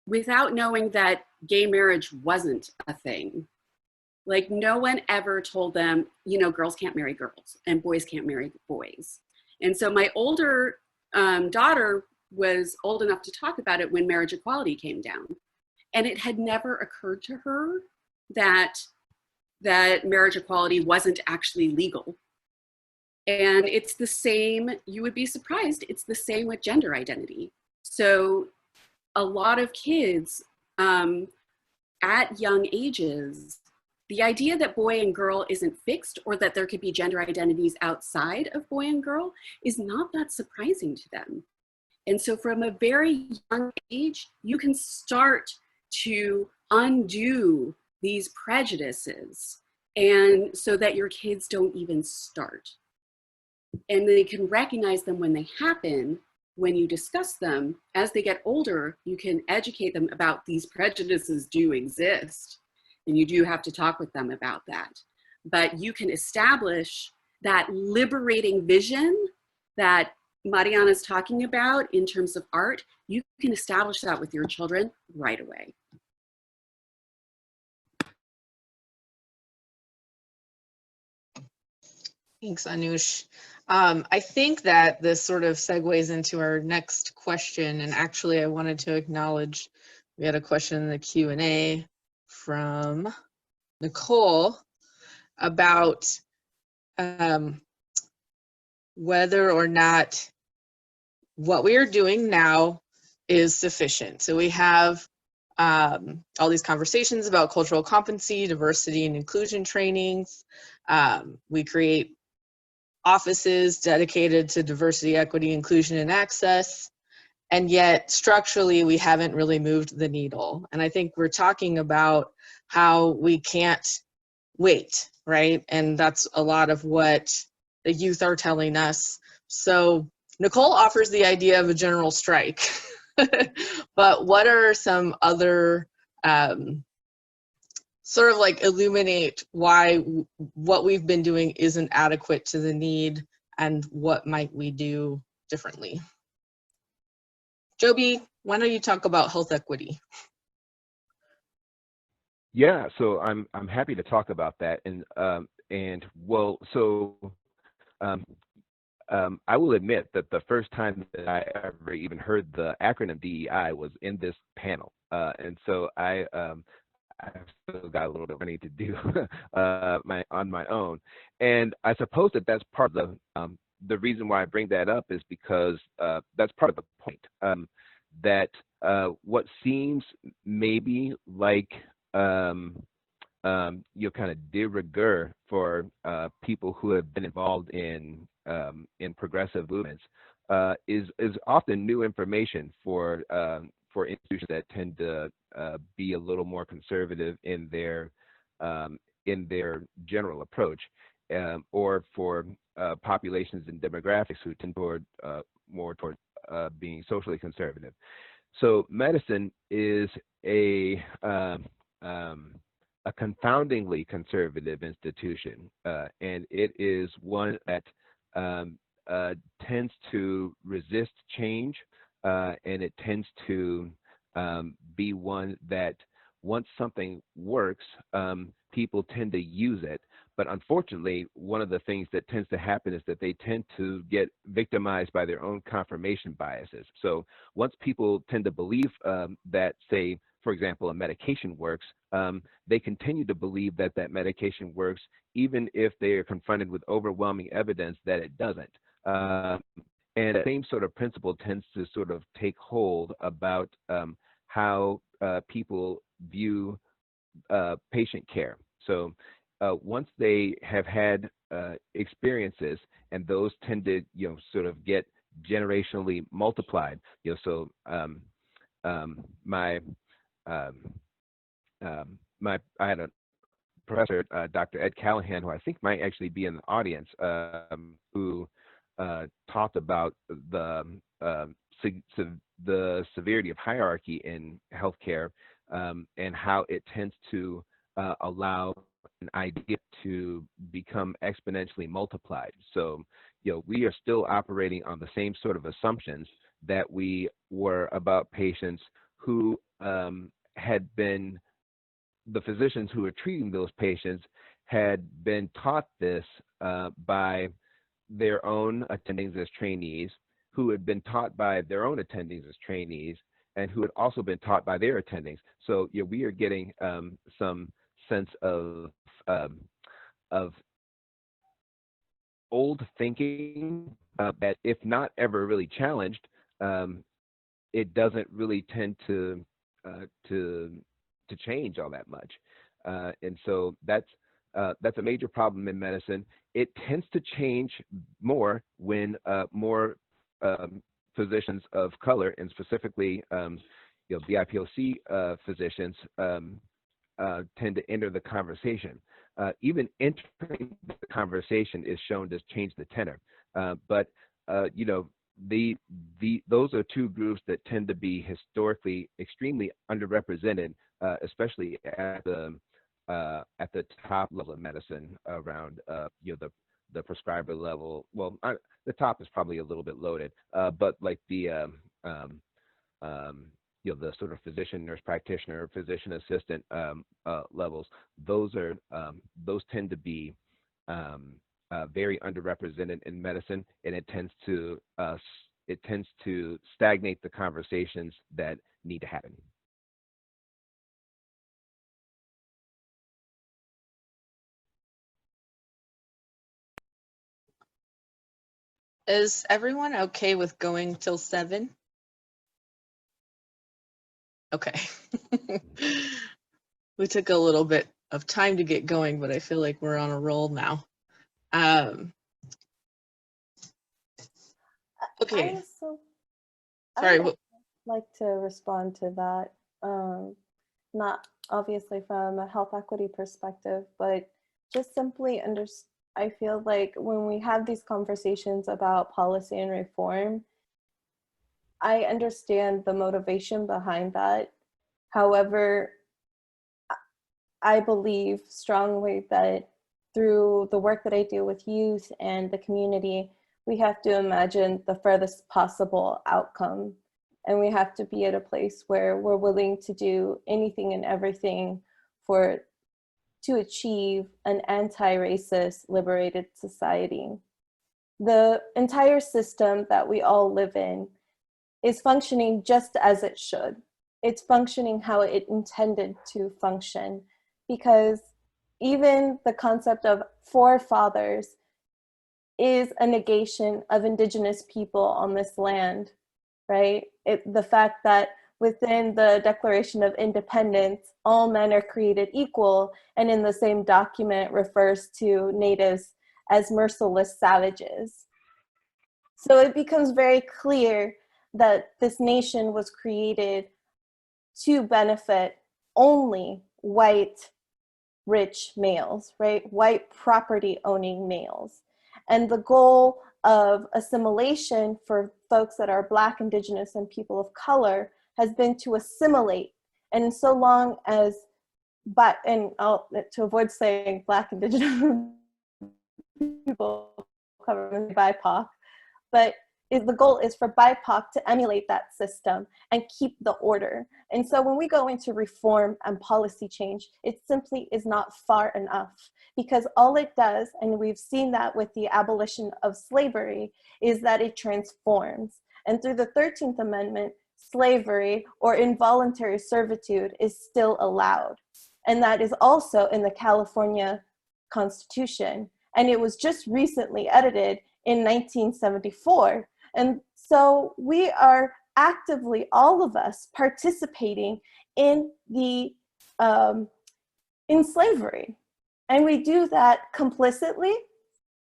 without knowing that gay marriage wasn't a thing. Like, no one ever told them, you know, girls can't marry girls and boys can't marry boys. And so my older daughter was old enough to talk about it when marriage equality came down. And it had never occurred to her that marriage equality wasn't actually legal. And it's the same, you would be surprised, it's the same with gender identity. So a lot of kids at young ages, the idea that boy and girl isn't fixed, or that there could be gender identities outside of boy and girl, is not that surprising to them. And so from a very young age, you can start to undo these prejudices, and so that your kids don't even start. And they can recognize them when they happen, when you discuss them. As they get older, you can educate them about these prejudices do exist, and you do have to talk with them about that. But you can establish that liberating vision that Mariana's talking about in terms of art. You can establish that with your children right away. Thanks, Anoosh. I think that this sort of segues into our next question. And actually, I wanted to acknowledge we had a question in the Q&A from Nicole about whether or not what we are doing now is sufficient. So we have all these conversations about cultural competency, diversity and inclusion trainings. We create offices dedicated to diversity, equity, inclusion, and access. And yet structurally, we haven't really moved the needle. And I think we're talking about how we can't wait, right? And that's a lot of what the youth are telling us. So Nicole offers the idea of a general strike. But what are some other sort of like illuminate why what we've been doing isn't adequate to the need, and what might we do differently? Joby, why don't you talk about health equity? Yeah, so I'm happy to talk about that, and well, so I will admit that the first time that I ever even heard the acronym DEI was in this panel, and so I've still got a little bit of learning to do on my own, and I suppose that that's part of the reason why I bring that up is because that's part of the point, that what seems maybe like kind of de rigueur for people who have been involved in progressive movements is often new information for institutions that tend to be a little more conservative in their general approach, or for populations and demographics who tend toward more toward being socially conservative. So medicine is a confoundingly conservative institution, and it is one that tends to resist change, and it tends to be one that once something works, people tend to use it. But unfortunately, one of the things that tends to happen is that they tend to get victimized by their own confirmation biases. So once people tend to believe that, say, for example, a medication works, they continue to believe that that medication works, even if they are confronted with overwhelming evidence that it doesn't. And the same sort of principle tends to sort of take hold about how people view patient care. So once they have had experiences, and those tend to, sort of get generationally multiplied. So I had a professor, Dr. Ed Callahan, who I think might actually be in the audience, who talked about the severity of hierarchy in healthcare, and how it tends to allow idea to become exponentially multiplied. So, we are still operating on the same sort of assumptions that we were about patients who had been, the physicians who were treating those patients had been taught this by their own attendings as trainees, who had been taught by their own attendings as trainees, and who had also been taught by their attendings. So we are getting some sense of old thinking that, if not ever really challenged, it doesn't really tend to change all that much. And so that's a major problem in medicine. It tends to change more when more physicians of color, and specifically BIPOC physicians, tend to enter the conversation. Even entering the conversation is shown to change the tenor. But those are two groups that tend to be historically extremely underrepresented, especially at the top level of medicine, around the prescriber level. Well, the top is probably a little bit loaded, but like the the sort of physician, nurse practitioner, physician assistant levels, those tend to be very underrepresented in medicine, and it tends to stagnate the conversations that need to happen. Is everyone okay with going till 7? Okay. We took a little bit of time to get going, but I feel like we're on a roll now. Okay. Sorry. I would like to respond to that. Not obviously from a health equity perspective, but just simply I feel like when we have these conversations about policy and reform, I understand the motivation behind that. However, I believe strongly that through the work that I do with youth and the community, we have to imagine the furthest possible outcome. And we have to be at a place where we're willing to do anything and everything to achieve an anti-racist, liberated society. The entire system that we all live in is functioning just as it should. It's functioning how it intended to function, because even the concept of forefathers is a negation of indigenous people on this land, right? The fact that within the Declaration of Independence, all men are created equal, and in the same document refers to natives as merciless savages. So it becomes very clear that this nation was created to benefit only white, rich males, right? White property owning males. And the goal of assimilation for folks that are Black, Indigenous, and people of color has been to assimilate. And so long as, to avoid saying Black, Indigenous people, cover BIPOC, but the goal is for BIPOC to emulate that system and keep the order. And so when we go into reform and policy change, it simply is not far enough, because all it does, and we've seen that with the abolition of slavery, is that it transforms. And through the 13th Amendment, slavery or involuntary servitude is still allowed. And that is also in the California Constitution. And it was just recently edited in 1974. And so we are actively, all of us, participating in slavery. And we do that complicitly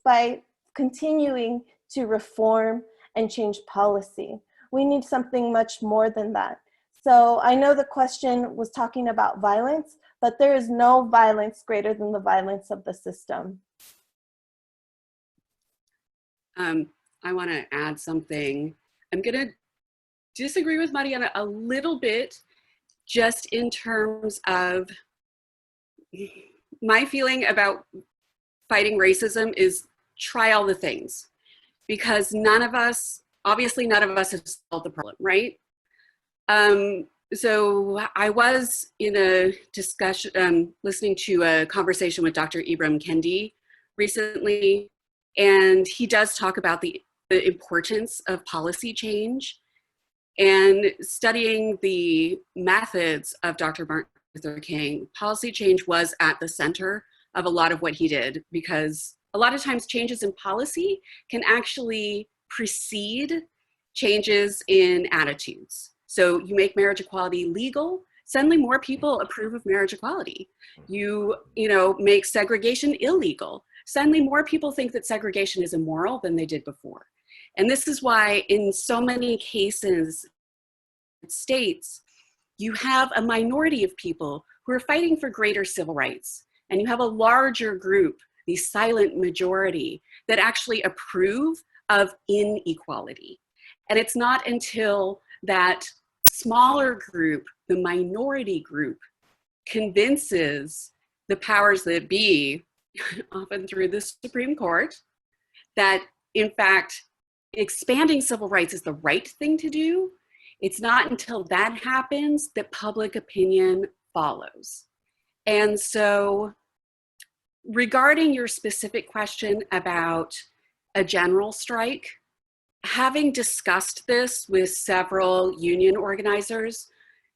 by continuing to reform and change policy. We need something much more than that. So I know the question was talking about violence, but there is no violence greater than the violence of the system. I want to add something. I'm going to disagree with Mariana a little bit, just in terms of my feeling about fighting racism is try all the things, because obviously none of us have solved the problem, right? So I was in a discussion, listening to a conversation with Dr. Ibram Kendi recently, and he does talk about the importance of policy change, and studying the methods of Dr. Martin Luther King. Policy change was at the center of a lot of what he did, because a lot of times changes in policy can actually precede changes in attitudes. So you make marriage equality legal, suddenly more people approve of marriage equality. You make segregation illegal, suddenly more people think that segregation is immoral than they did before. And this is why in so many cases, states, you have a minority of people who are fighting for greater civil rights, and you have a larger group, the silent majority, that actually approve of inequality. And it's not until that smaller group, the minority group, convinces the powers that be, often through the Supreme Court, that in fact expanding civil rights is the right thing to do. It's not until that happens that public opinion follows. And so regarding your specific question about a general strike, having discussed this with several union organizers,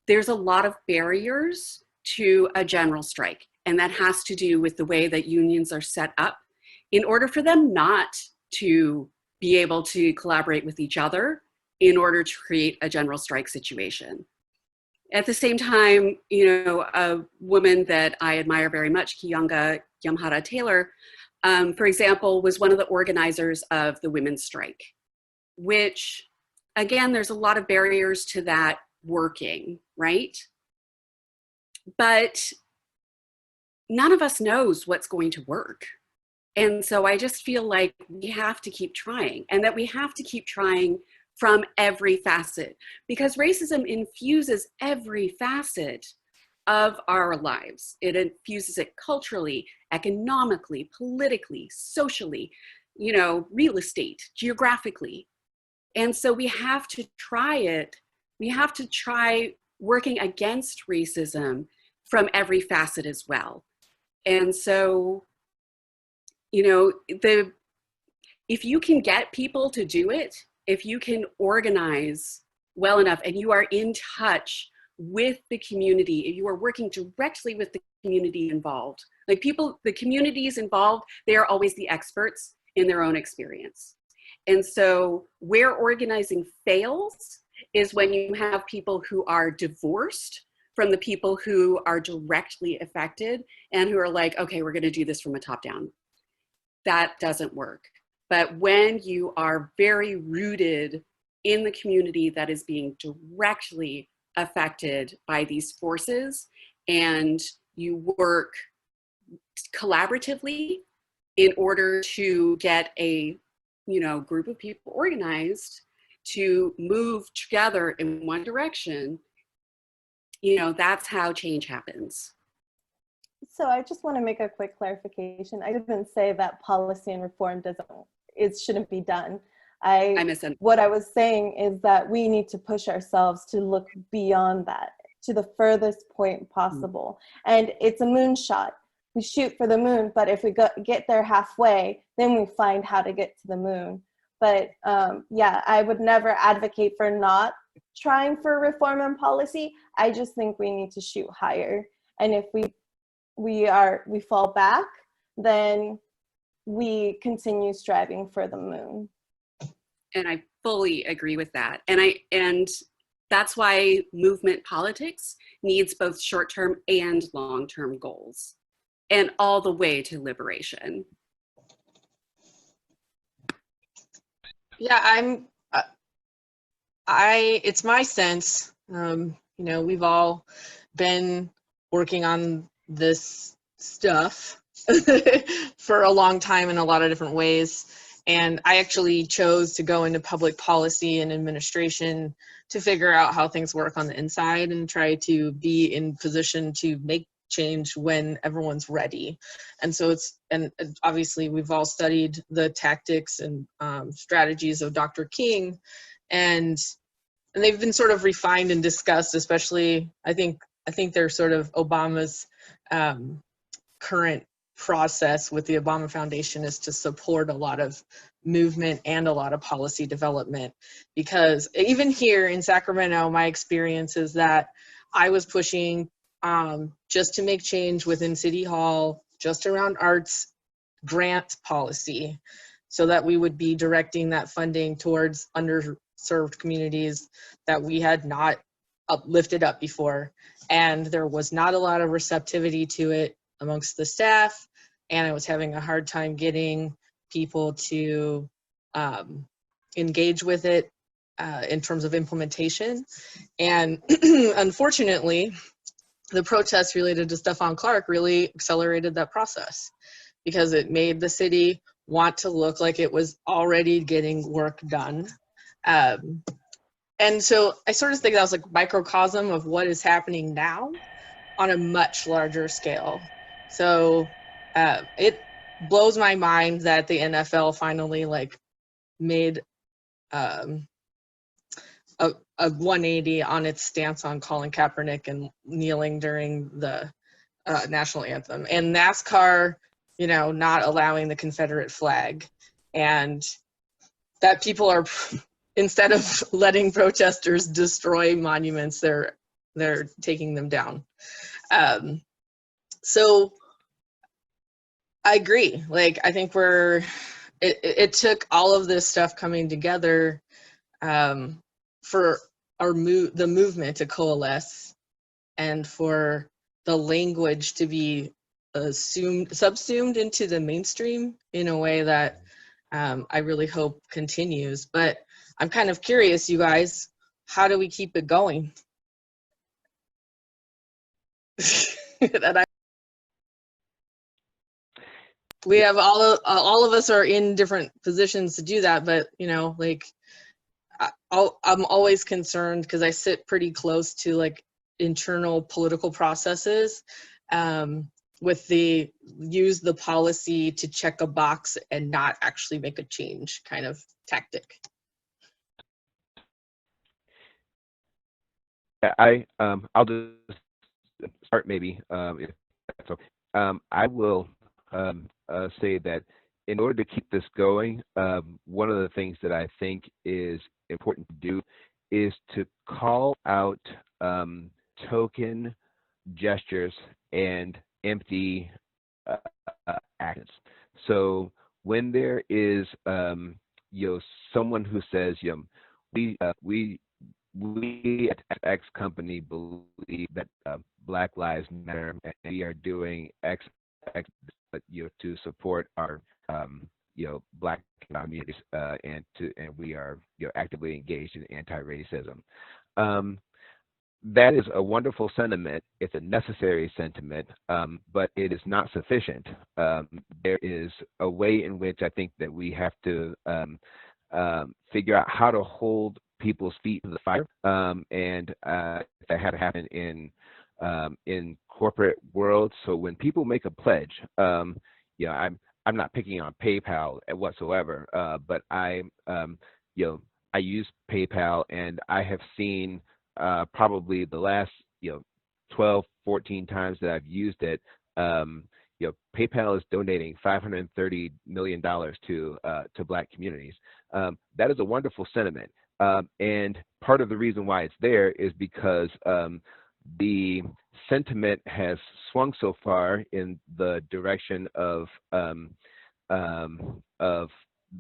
there's a lot of barriers to a general strike. And that has to do with the way that unions are set up. In order for them not to be able to collaborate with each other in order to create a general strike situation. At the same time, a woman that I admire very much, Kiyanga Yamhara Taylor, for example, was one of the organizers of the women's strike, which, again, there's a lot of barriers to that working, right? But none of us knows what's going to work. And so I just feel like we have to keep trying, and that we have to keep trying from every facet, because racism infuses every facet of our lives. It infuses it culturally, economically, politically, socially, real estate, geographically. And so we have to try it. We have to try working against racism from every facet as well. And so, if you can get people to do it, if you can organize well enough and you are in touch with the community, if you are working directly with the community involved, like the communities involved, they are always the experts in their own experience. And so where organizing fails is when you have people who are divorced from the people who are directly affected and who are like, okay, we're going to do this from a top down. That doesn't work. But when you are very rooted in the community that is being directly affected by these forces, and you work collaboratively in order to get a group of people organized to move together in one direction, that's how change happens. So I just want to make a quick clarification. I didn't say that policy and reform shouldn't be done. What I was saying is that we need to push ourselves to look beyond that, to the furthest point possible. And it's a moonshot. We shoot for the moon, but if we get there halfway, then we find how to get to the moon. But I would never advocate for not trying for reform and policy. I just think we need to shoot higher. And if we fall back, then we continue striving for the moon. And I fully agree with that. And that's why movement politics needs both short-term and long-term goals, and all the way to liberation. Yeah, it's my sense, we've all been working on this stuff for a long time in a lot of different ways. And I actually chose to go into public policy and administration to figure out how things work on the inside and try to be in position to make change when everyone's ready. And so and obviously we've all studied the tactics and strategies of Dr. King, and they've been sort of refined and discussed, especially I think they're sort of Obama's current process with the Obama Foundation is to support a lot of movement and a lot of policy development. Because even here in Sacramento, my experience is that I was pushing just to make change within City Hall, just around arts grant policy, so that we would be directing that funding towards underserved communities that we had not lifted up before. And there was not a lot of receptivity to it amongst the staff, and I was having a hard time getting people to engage with it in terms of implementation. And unfortunately, the protests related to Stephon Clark really accelerated that process, because it made the city want to look like it was already getting work done. And so I sort of think that was like microcosm of what is happening now on a much larger scale. So it blows my mind that the NFL finally like made a 180 on its stance on Colin Kaepernick and kneeling during the national anthem, and NASCAR, you know, not allowing the Confederate flag, and that people are, instead of letting protesters destroy monuments, they're taking them down. So I agree. Like, I think it took all of this stuff coming together for the movement to coalesce, and for the language to be subsumed into the mainstream in a way that I really hope continues. But I'm kind of curious, you guys, how do we keep it going? We have all of us are in different positions to do that, but you know, like I'm always concerned because I sit pretty close to like internal political processes with the use the policy to check a box and not actually make a change kind of tactic. Yeah, I'll just start maybe if that's okay. I will say that in order to keep this going, one of the things that I think is important to do is to call out token gestures and empty actions. So when there is someone who says, we at X company believe that Black Lives Matter, and we are doing X to support our Black communities, and we are actively engaged in anti-racism. That is a wonderful sentiment. It's a necessary sentiment, but it is not sufficient. There is a way in which I think that we have to figure out how to hold people's feet to the fire, and that had to happen in corporate world. So when people make a pledge, I'm not picking on PayPal whatsoever, but I use PayPal, and I have seen probably the last 12, 14 times that I've used it, PayPal is donating $530 million to Black communities. That is a wonderful sentiment, and part of the reason why it's there is because the sentiment has swung so far in the direction of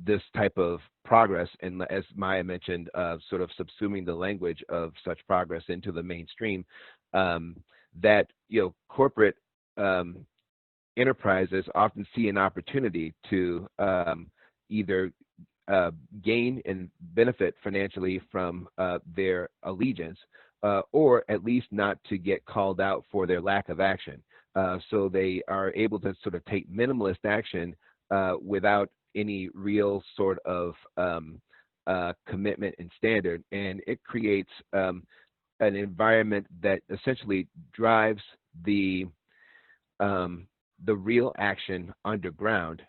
this type of progress, and as Maya mentioned, sort of subsuming the language of such progress into the mainstream, that corporate enterprises often see an opportunity to either gain and benefit financially from their allegiance, or at least not to get called out for their lack of action. So they are able to sort of take minimalist action without any real sort of commitment and standard, and it creates an environment that essentially drives the the real action underground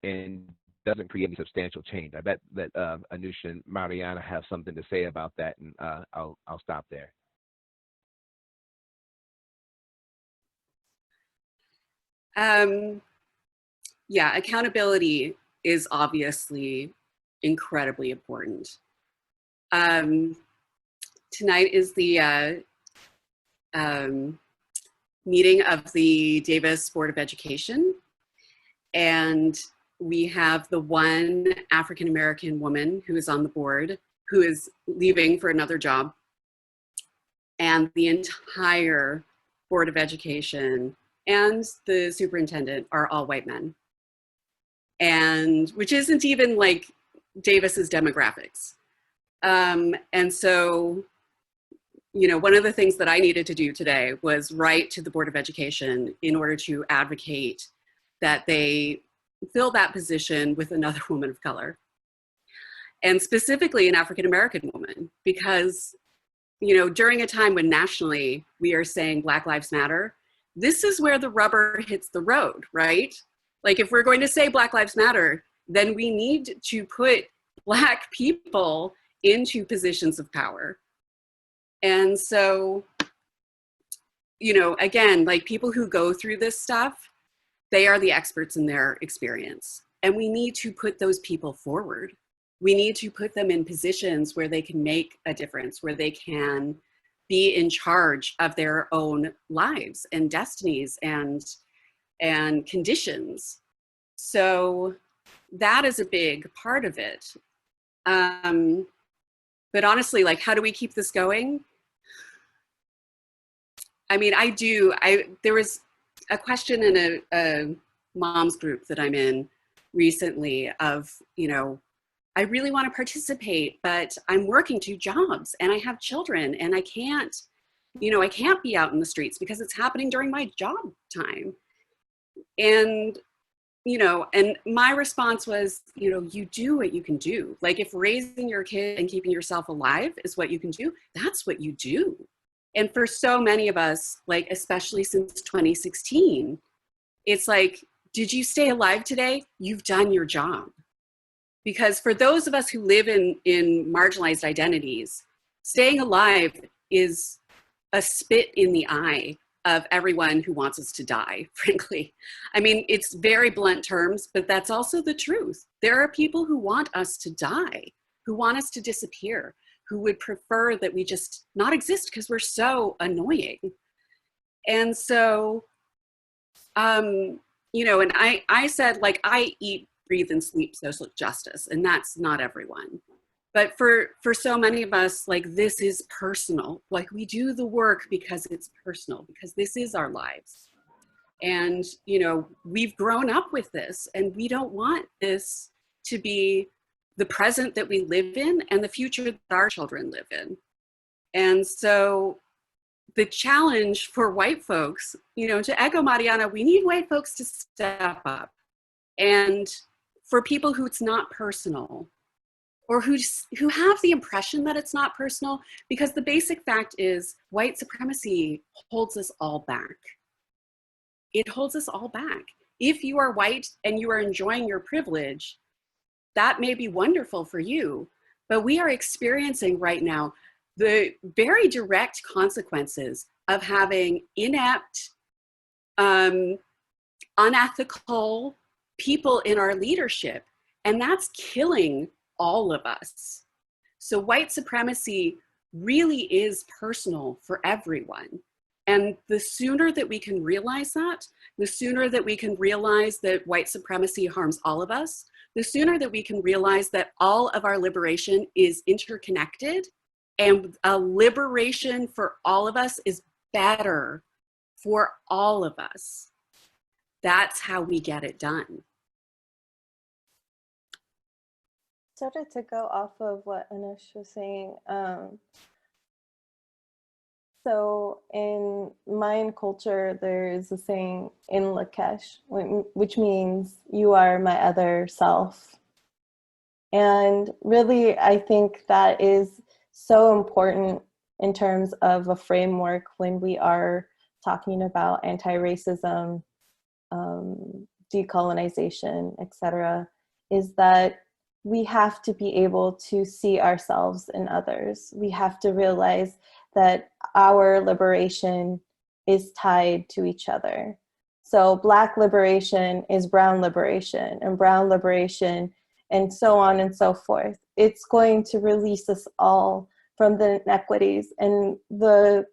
and doesn't create any substantial change. I bet that Anoosh and Mariana have something to say about that, and I'll stop there. Yeah, accountability is obviously incredibly important. Tonight is the meeting of the Davis Board of Education, and we have the one African-American woman who is on the board who is leaving for another job, and the entire Board of Education and the superintendent are all white men, and which isn't even like Davis's demographics. And so, you know, one of the things that I needed to do today was write to the Board of Education in order to advocate that they fill that position with another woman of color, and specifically an African-American woman, because, you know, during a time when nationally we are saying Black Lives Matter, this is where the rubber hits the road, right? Like, if we're going to say Black Lives Matter, then we need to put Black people into positions of power. And so, you know, again, like, people who go through this stuff, they are the experts in their experience. And we need to put those people forward. We need to put them in positions where they can make a difference, where they can be in charge of their own lives and destinies and conditions. So that is a big part of it. But honestly, like, how do we keep this going? I mean, there was a question in a mom's group that I'm in recently of, you know, I really want to participate, but I'm working 2 jobs and I have children and I can't, you know, I can't be out in the streets because it's happening during my job time. And, you know, and my response was, you know, you do what you can do. Like, if raising your kid and keeping yourself alive is what you can do, that's what you do. And for so many of us, like, especially since 2016, it's like, did you stay alive today? You've done your job. Because for those of us who live in marginalized identities, staying alive is a spit in the eye of everyone who wants us to die, frankly. I mean, it's very blunt terms, but that's also the truth. There are people who want us to die, who want us to disappear, who would prefer that we just not exist because we're so annoying. And so, you know, and I said, like, I eat, breathe, and sleep social justice, and that's not everyone. But for so many of us, like, this is personal. Like, we do the work because it's personal, because this is our lives. And, you know, we've grown up with this, and we don't want this to be the present that we live in and the future that our children live in. And so the challenge for white folks, you know, to echo Mariana, we need white folks to step up. And for people who it's not personal, or who have the impression that it's not personal, because the basic fact is white supremacy holds us all back. It holds us all back. If you are white and you are enjoying your privilege, that may be wonderful for you, but we are experiencing right now the very direct consequences of having inept, unethical people in our leadership, and that's killing all of us. So white supremacy really is personal for everyone. And the sooner that we can realize that, the sooner that we can realize that white supremacy harms all of us, the sooner that we can realize that all of our liberation is interconnected, and a liberation for all of us is better for all of us. That's how we get it done. Sort of to go off of what Anoosh was saying, so in Mayan culture, there is a saying in Lakesh, which means you are my other self. And really, I think that is so important in terms of a framework when we are talking about anti-racism, decolonization, etc., is that we have to be able to see ourselves in others. We have to realize that our liberation is tied to each other. So Black liberation is brown liberation, and brown liberation, and so on and so forth. It's going to release us all from the inequities. And the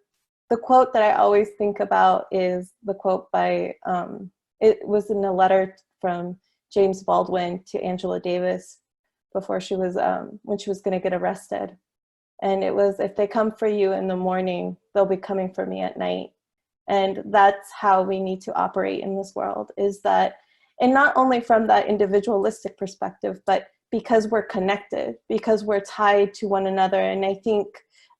quote that I always think about is the quote by, it was in a letter from James Baldwin to Angela Davis before she was, when she was gonna get arrested. And it was, if they come for you in the morning, they'll be coming for me at night. And that's how we need to operate in this world, is that, and not only from that individualistic perspective, but because we're connected, because we're tied to one another. And I think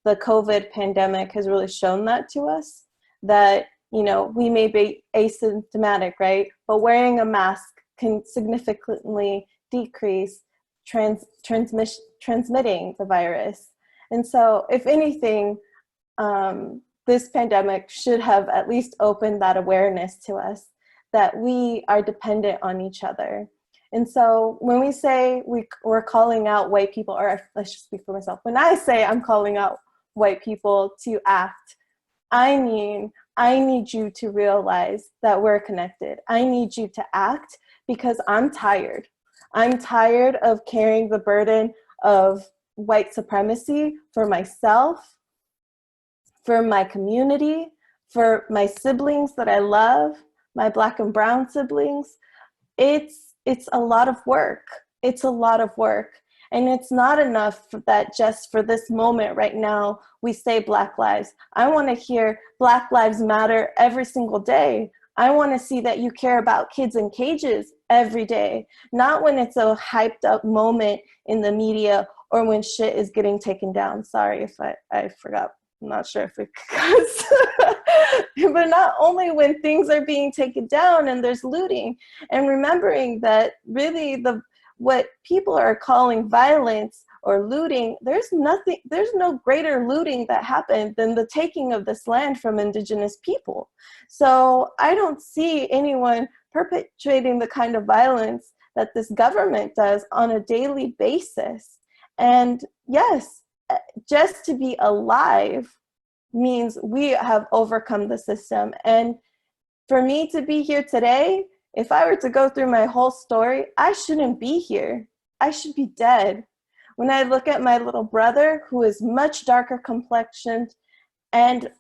the COVID pandemic has really shown that to us, that, you know, we may be asymptomatic, right? But wearing a mask can significantly decrease transmitting the virus. And so if anything, this pandemic should have at least opened that awareness to us that we are dependent on each other. And so when we say we're calling out white people, or let's just speak for myself, when I say I'm calling out white people to act, I mean, I need you to realize that we're connected. I need you to act because I'm tired. I'm tired of carrying the burden of white supremacy for myself, for my community, for my siblings that I love, my Black and brown siblings. It's a lot of work. It's a lot of work. And it's not enough that just for this moment right now, we say Black lives. I want to hear Black lives matter every single day. I want to see that you care about kids in cages every day, not when it's a hyped up moment in the media or when shit is getting taken down. Sorry if I forgot. I'm not sure if it cuts. But not only when things are being taken down and there's looting, and remembering that really what people are calling violence or looting, there's no greater looting that happened than the taking of this land from Indigenous people. So I don't see anyone perpetrating the kind of violence that this government does on a daily basis. And yes, just to be alive means we have overcome the system. And for me to be here today, if I were to go through my whole story, I shouldn't be here. I should be dead. When I look at my little brother, who is much darker complexioned and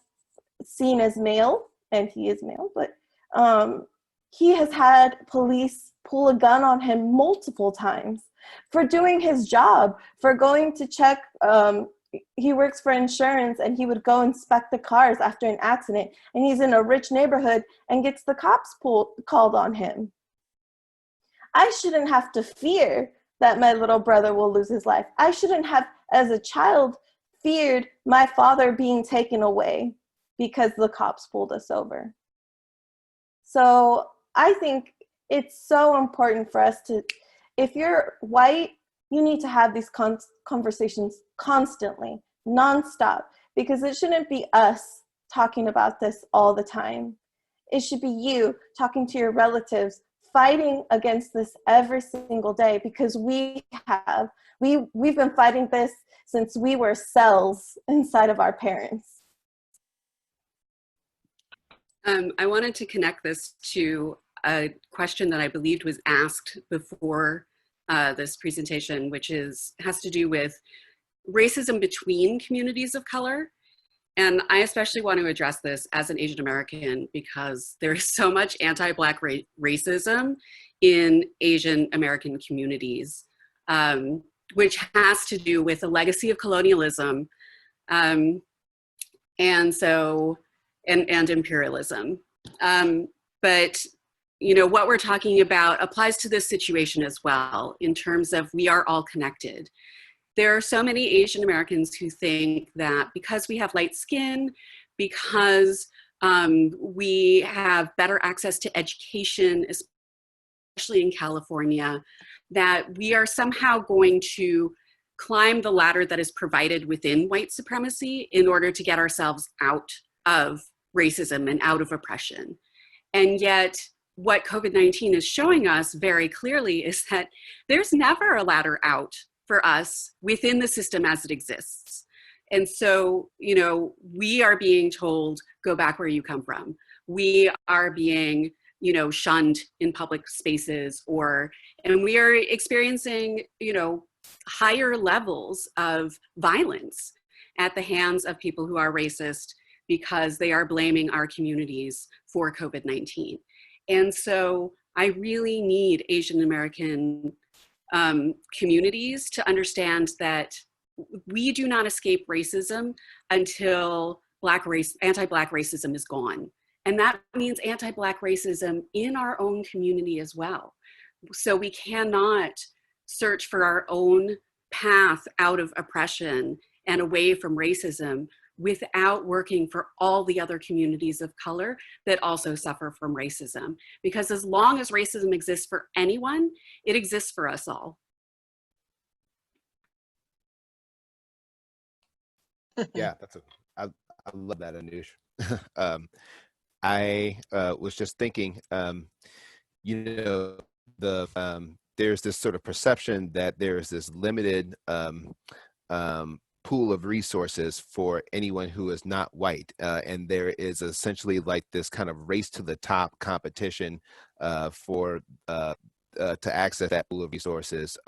seen as male, and he is male, but he has had police pull a gun on him multiple times for doing his job, for going to check. He works for insurance, and he would go inspect the cars after an accident, and he's in a rich neighborhood and gets the cops called on him. I shouldn't have to fear that my little brother will lose his life. I shouldn't have, as a child, feared my father being taken away because the cops pulled us over. So I think it's so important for us to, if you're white, you need to have these conversations constantly, nonstop, because it shouldn't be us talking about this all the time. It should be you talking to your relatives, fighting against this every single day, because we've been fighting this since we were cells inside of our parents. I wanted to connect this to a question that I believed was asked before this presentation, which has to do with racism between communities of color. And I especially want to address this as an Asian American because there is so much anti-Black racism in Asian American communities, which has to do with the legacy of colonialism and imperialism. But you know, what we're talking about applies to this situation as well, in terms of we are all connected. There are so many Asian Americans who think that because we have light skin, because we have better access to education, especially in California, that we are somehow going to climb the ladder that is provided within white supremacy in order to get ourselves out of racism and out of oppression. And yet, what COVID-19 is showing us very clearly is that there's never a ladder out for us within the system as it exists. And so, you know, we are being told, go back where you come from. We are being, you know, shunned in public spaces, and we are experiencing, you know, higher levels of violence at the hands of people who are racist because they are blaming our communities for COVID-19. And so I really need Asian American communities to understand that we do not escape racism until anti-Black racism is gone. And that means anti-Black racism in our own community as well. So we cannot search for our own path out of oppression and away from racism without working for all the other communities of color that also suffer from racism. Because as long as racism exists for anyone, it exists for us all. Yeah, I love that, Anoosh. I was just thinking, you know, there's this sort of perception that there's this limited pool of resources for anyone who is not white, and there is essentially like this kind of race to the top competition to access that pool of resources,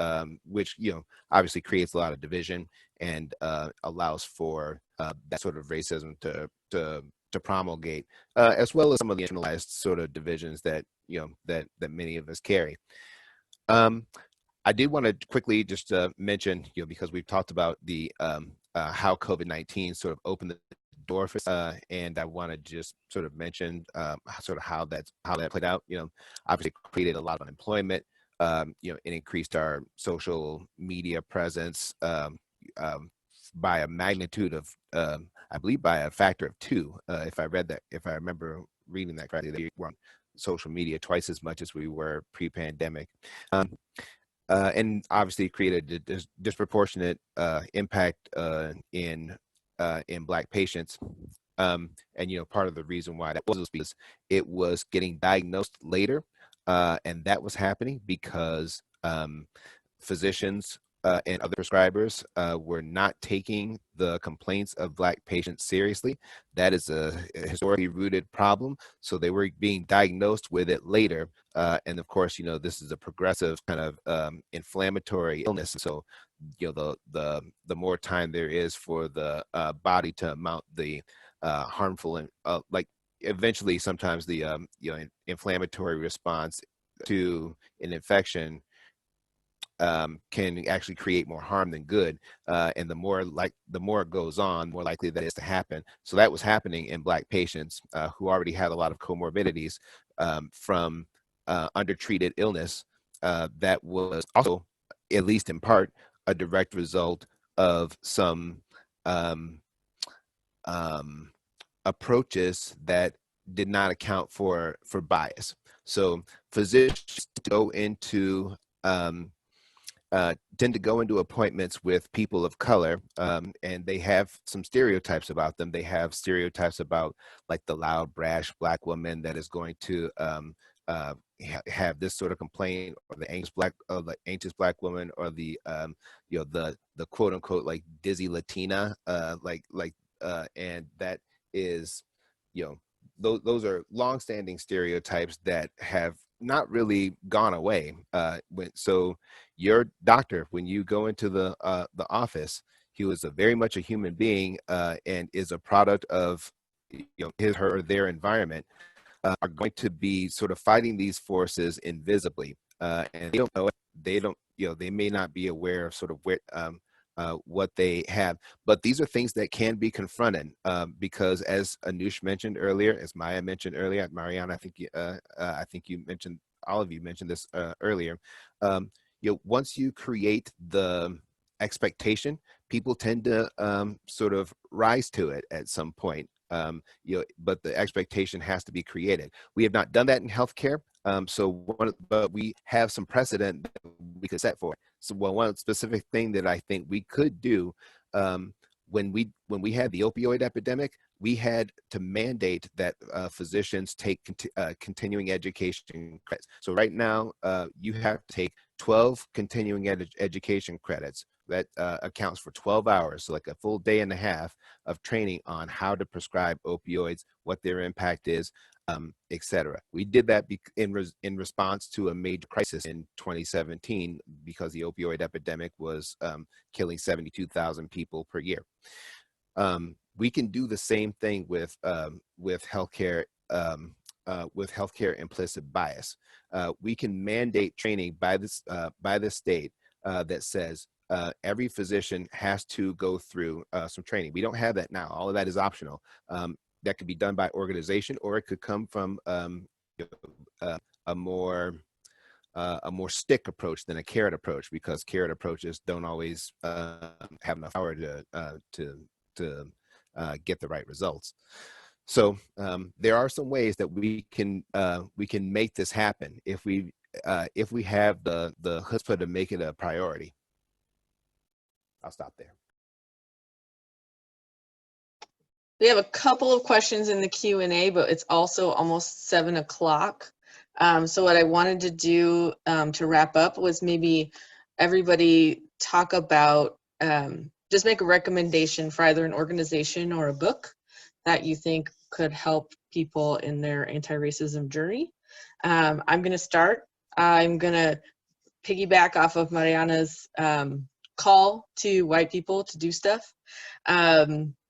which, you know, obviously creates a lot of division and allows for that sort of racism to promulgate, as well as some of the internalized sort of divisions that, you know, that many of us carry. I did want to quickly just mention, you know, because we've talked about the how COVID-19 sort of opened the door for, and I want to just sort of mention sort of how that played out. You know, obviously created a lot of unemployment. You know, it increased our social media presence by a magnitude of, I believe, by a factor of 2. If I remember reading that correctly, they were on social media twice as much as we were pre-pandemic. And obviously created a disproportionate impact in Black patients. And, you know, part of the reason why that was because it was getting diagnosed later, and that was happening because physicians and other prescribers were not taking the complaints of Black patients seriously. That is a historically rooted problem. So they were being diagnosed with it later. And of course, you know, this is a progressive kind of inflammatory illness. So, you know, the more time there is for the body to mount the harmful and like eventually sometimes the you know, inflammatory response to an infection can actually create more harm than good, and the more it goes on, more likely that is to happen. So that was happening in Black patients who already had a lot of comorbidities from undertreated illness. That was also, at least in part, a direct result of some approaches that did not account for bias. So physicians tend to go into appointments with people of color, and they have some stereotypes about them. They have stereotypes about like the loud, brash Black woman that is going to have this sort of complaint, or the anxious Black woman, or the you know, the quote unquote like dizzy Latina, and that is, you know, those are longstanding stereotypes that have not really gone away. So your doctor, when you go into the office, he was very much a human being, and is a product of, you know, his, her, or their environment, are going to be sort of fighting these forces invisibly, and they don't know it. They don't, you know, they may not be aware of sort of what they have, but these are things that can be confronted, because as Anoosh mentioned earlier, as Maya mentioned earlier, Mariana, I think you mentioned, all of you mentioned this earlier. You know, once you create the expectation, people tend to sort of rise to it at some point. You know, but the expectation has to be created. We have not done that in healthcare, but we have some precedent that we could set for it. So, one specific thing that I think we could do, when we had the opioid epidemic, we had to mandate that physicians take continuing education credits. So right now, you have to take 12 continuing education credits. That accounts for 12 hours, so like a full day and a half of training on how to prescribe opioids, what their impact is, etc. We did that in response to a major crisis in 2017 because the opioid epidemic was killing 72,000 people per year. We can do the same thing with healthcare implicit bias. We can mandate training by the state that says every physician has to go through some training. We don't have that now. All of that is optional. That could be done by organization, or it could come from a more stick approach than a carrot approach, because carrot approaches don't always have enough power to get the right results. So there are some ways that we can make this happen if we have the chutzpah to make it a priority. I'll stop there. We have a couple of questions in the Q&A, but it's also almost 7 o'clock. So what I wanted to do to wrap up was maybe everybody talk about, just make a recommendation for either an organization or a book that you think could help people in their anti-racism journey. I'm going to start. I'm going to piggyback off of Mariana's call to white people to do stuff.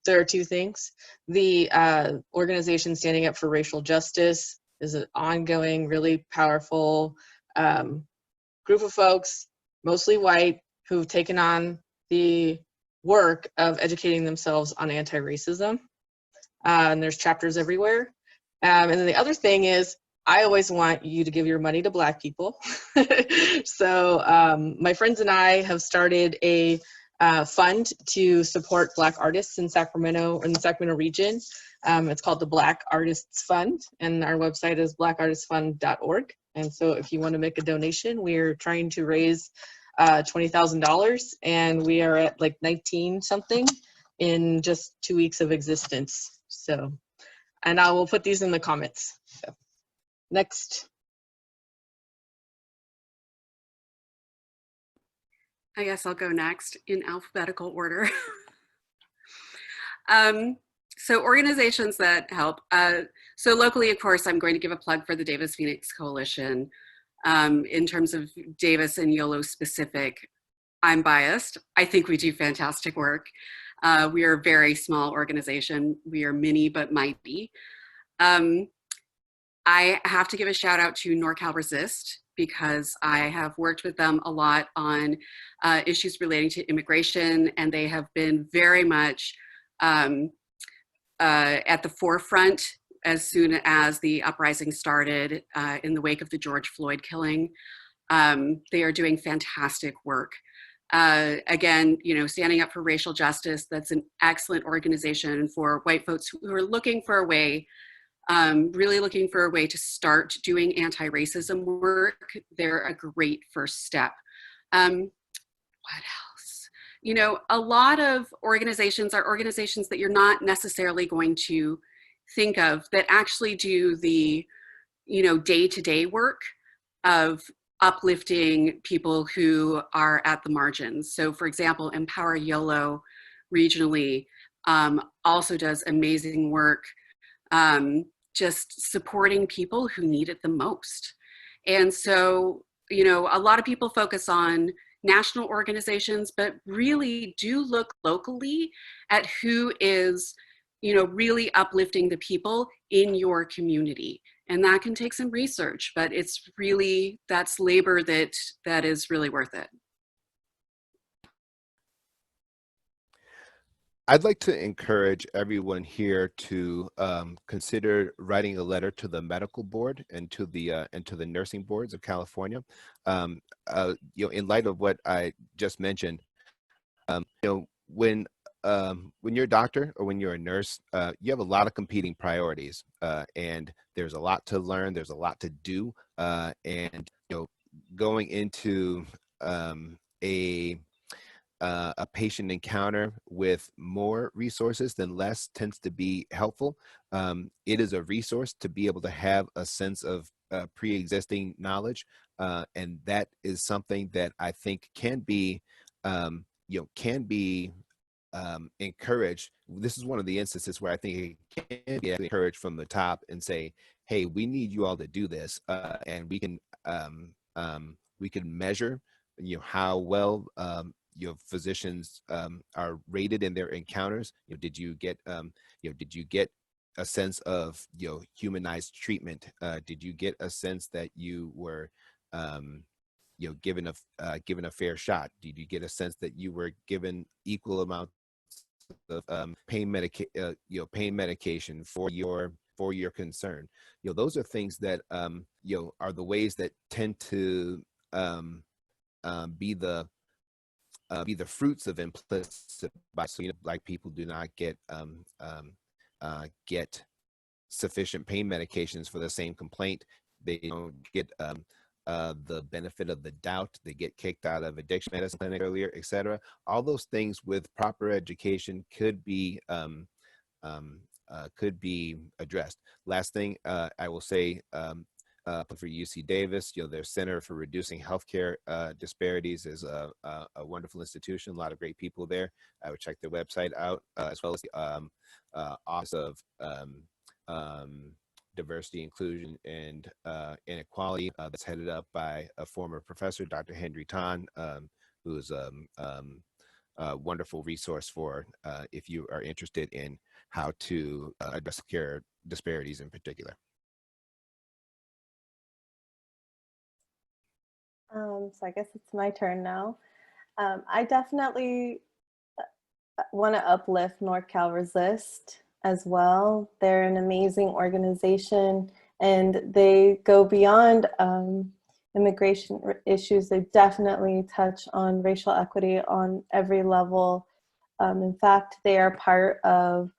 There are two things. The organization Standing Up for Racial Justice is an ongoing, really powerful group of folks, mostly white, who've taken on the work of educating themselves on anti-racism. And there's chapters everywhere. And then the other thing is, I always want you to give your money to Black people. So my friends and I have started a fund to support Black artists in Sacramento, in the Sacramento region. It's called the Black Artists Fund, and our website is blackartistsfund.org. And so if you want to make a donation, we're trying to raise $20,000, and we are at like 19 something in just 2 weeks of existence. So, and I will put these in the comments. So, next. I guess I'll go next in alphabetical order. So organizations that help. So locally, of course, I'm going to give a plug for the Davis Phoenix Coalition. In terms of Davis and YOLO specific, I'm biased. I think we do fantastic work. We are a very small organization. We are mini but mighty. I have to give a shout out to NorCal Resist, because I have worked with them a lot on issues relating to immigration, and they have been very much at the forefront as soon as the uprising started in the wake of the George Floyd killing. They are doing fantastic work. Again, you know, Standing Up for Racial Justice, that's an excellent organization for white folks who are looking for a way, really looking for a way to start doing anti-racism work. They're a great first step. What else? You know, a lot of organizations are organizations that you're not necessarily going to think of that actually do the, you know, day-to-day work of uplifting people who are at the margins. So for example, Empower YOLO regionally also does amazing work just supporting people who need it the most. And so, you know, a lot of people focus on national organizations, but really do look locally at who is, you know, really uplifting the people in your community. And that can take some research, but it's really, that's labor that is really worth it. I'd like to encourage everyone here to consider writing a letter to the medical board and to the nursing boards of California. You know, in light of what I just mentioned, you know, when you're a doctor or when you're a nurse, you have a lot of competing priorities, and there's a lot to learn. There's a lot to do, and you know, going into a patient encounter with more resources than less tends to be helpful. It is a resource to be able to have a sense of pre-existing knowledge, and that is something that I think can be, encouraged. This is one of the instances where I think it can be encouraged from the top and say, hey, we need you all to do this, and we can measure how well physicians are rated in their encounters. Did you get a sense of humanized treatment? Did you get a sense that you were given a fair shot? Did you get a sense that you were given equal amounts of pain medication for your concern? Those are things that are the ways that tend to be the fruits of implicit bias. So, Black people do not get sufficient pain medications for the same complaint. They don't get the benefit of the doubt. They get kicked out of addiction medicine clinic earlier, etc. All those things with proper education could be addressed. Last thing I will say, for UC Davis, their Center for Reducing Healthcare Disparities is a wonderful institution. A lot of great people there. I would check their website out, as well as the Office of Diversity, Inclusion, and Inequality, that's headed up by a former professor, Dr. Henry Tan, who is a wonderful resource for if you are interested in how to address care disparities in particular. So I guess it's my turn now. I definitely want to uplift NorCal Resist as well. They're an amazing organization, and they go beyond immigration issues. They definitely touch on racial equity on every level. In fact, they are part of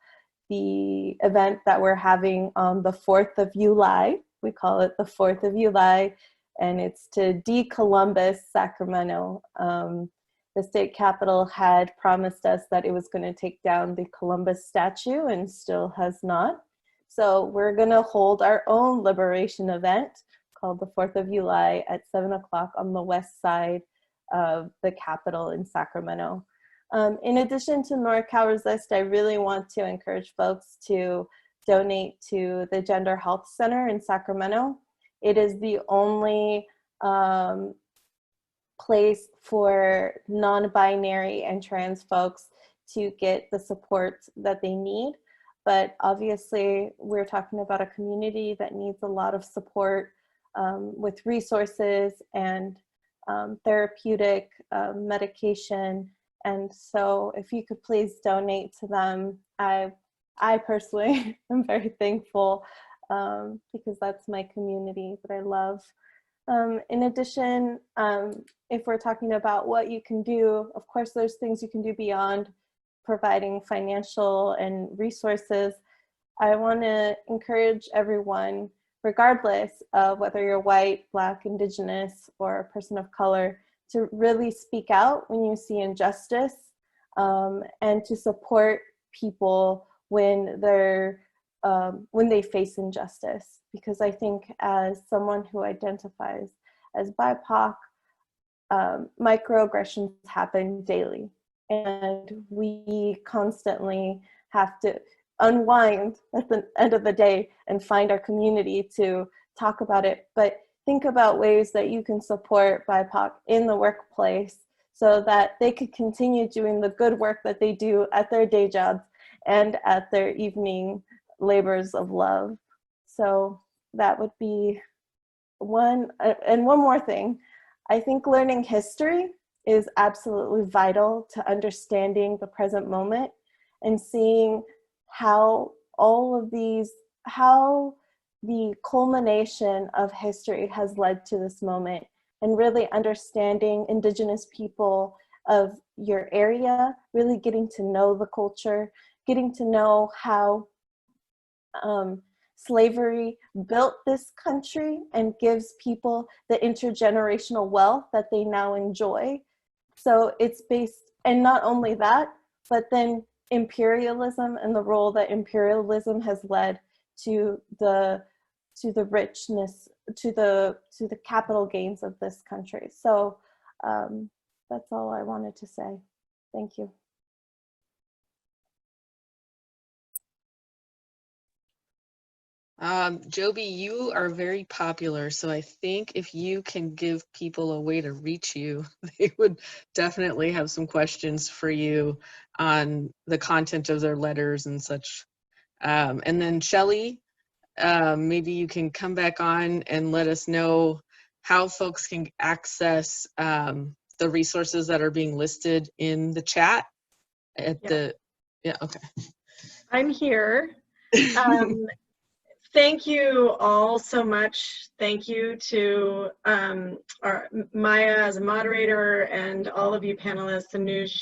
the event that we're having on the 4th of July. We call it the 4th of July, and it's to de-Columbus Sacramento. The state capitol had promised us that it was going to take down the Columbus statue and still has not. So we're going to hold our own liberation event called the 4th of July at 7 o'clock on the west side of the Capitol in Sacramento. In addition to NorCal Resist, I really want to encourage folks to donate to the Gender Health Center in Sacramento. It is the only place for non-binary and trans folks to get the support that they need. But obviously, we're talking about a community that needs a lot of support with resources and therapeutic medication. And so if you could please donate to them, I personally am very thankful because that's my community that I love. In addition, if we're talking about what you can do, of course, there's things you can do beyond providing financial and resources. I want to encourage everyone, regardless of whether you're white, Black, Indigenous, or a person of color, to really speak out when you see injustice, and to support people when they face injustice. Because I think as someone who identifies as BIPOC, microaggressions happen daily, and we constantly have to unwind at the end of the day and find our community to talk about it. But think about ways that you can support BIPOC in the workplace so that they could continue doing the good work that they do at their day jobs and at their evening labors of love. So that would be one. And one more thing, I think learning history is absolutely vital to understanding the present moment and seeing how all of these, how the culmination of history has led to this moment, and really understanding Indigenous people of your area, really getting to know the culture, getting to know how slavery built this country and gives people the intergenerational wealth that they now enjoy. So it's based And not only that, but then imperialism and the role that imperialism has led to the richness, to the capital gains of this country. So that's all I wanted to say. Thank you. Joby, you are very popular, so I think if you can give people a way to reach you, they would definitely have some questions for you on the content of their letters and such. And then Shelley, maybe you can come back on and let us know how folks can access the resources that are being listed in the chat at yeah, okay. I'm here. Thank you all so much. Thank you to Maya as a moderator and all of you panelists, Anoosh,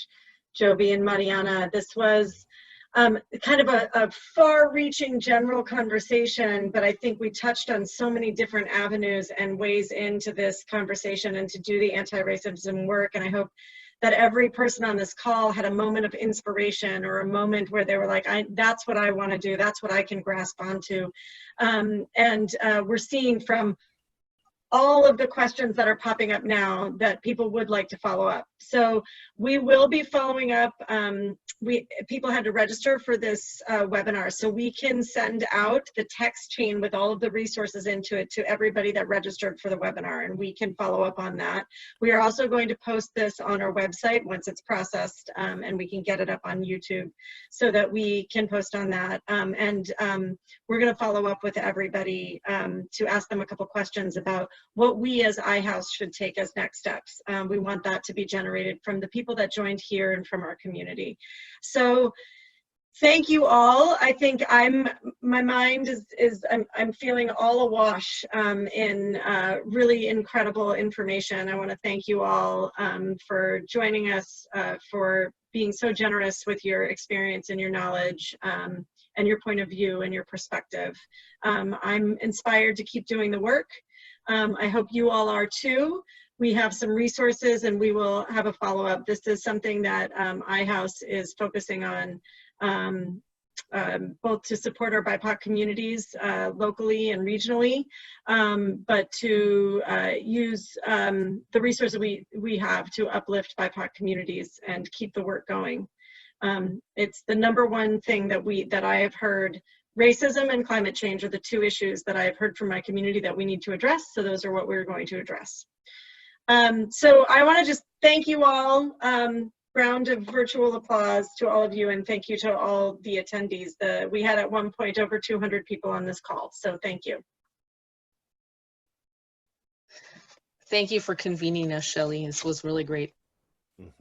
Joby, and Mariana. This was kind of a far-reaching general conversation, but I think we touched on so many different avenues and ways into this conversation and to do the anti-racism work. And I hope that every person on this call had a moment of inspiration or a moment where they were like, that's what I want to do, that's what I can grasp onto. We're seeing from all of the questions that are popping up now that people would like to follow up. So we will be following up. People had to register for this webinar, so we can send out the text chain with all of the resources into it to everybody that registered for the webinar, and we can follow up on that. We are also going to post this on our website once it's processed, and we can get it up on YouTube so that we can post on that. We're going to follow up with everybody to ask them a couple questions about what we as iHouse should take as next steps. We want that to be generated from the people that joined here and from our community. So thank you all. I think my mind I'm feeling all awash in really incredible information. I want to thank you all for joining us, for being so generous with your experience and your knowledge and your point of view and your perspective. I'm inspired to keep doing the work. I hope you all are too. We have some resources and we will have a follow-up. This is something that iHouse is focusing on both to support our BIPOC communities locally and regionally, but to use the resources we have to uplift BIPOC communities and keep the work going. It's the #1 thing that I have heard. Racism and climate change are the 2 issues that I have heard from my community that we need to address, so those are what we're going to address. So I want to just thank you all. Round of virtual applause to all of you, and thank you to all the attendees. We had at one point over 200 people on this call, so thank you. Thank you for convening us, Shelley. This was really great. Thank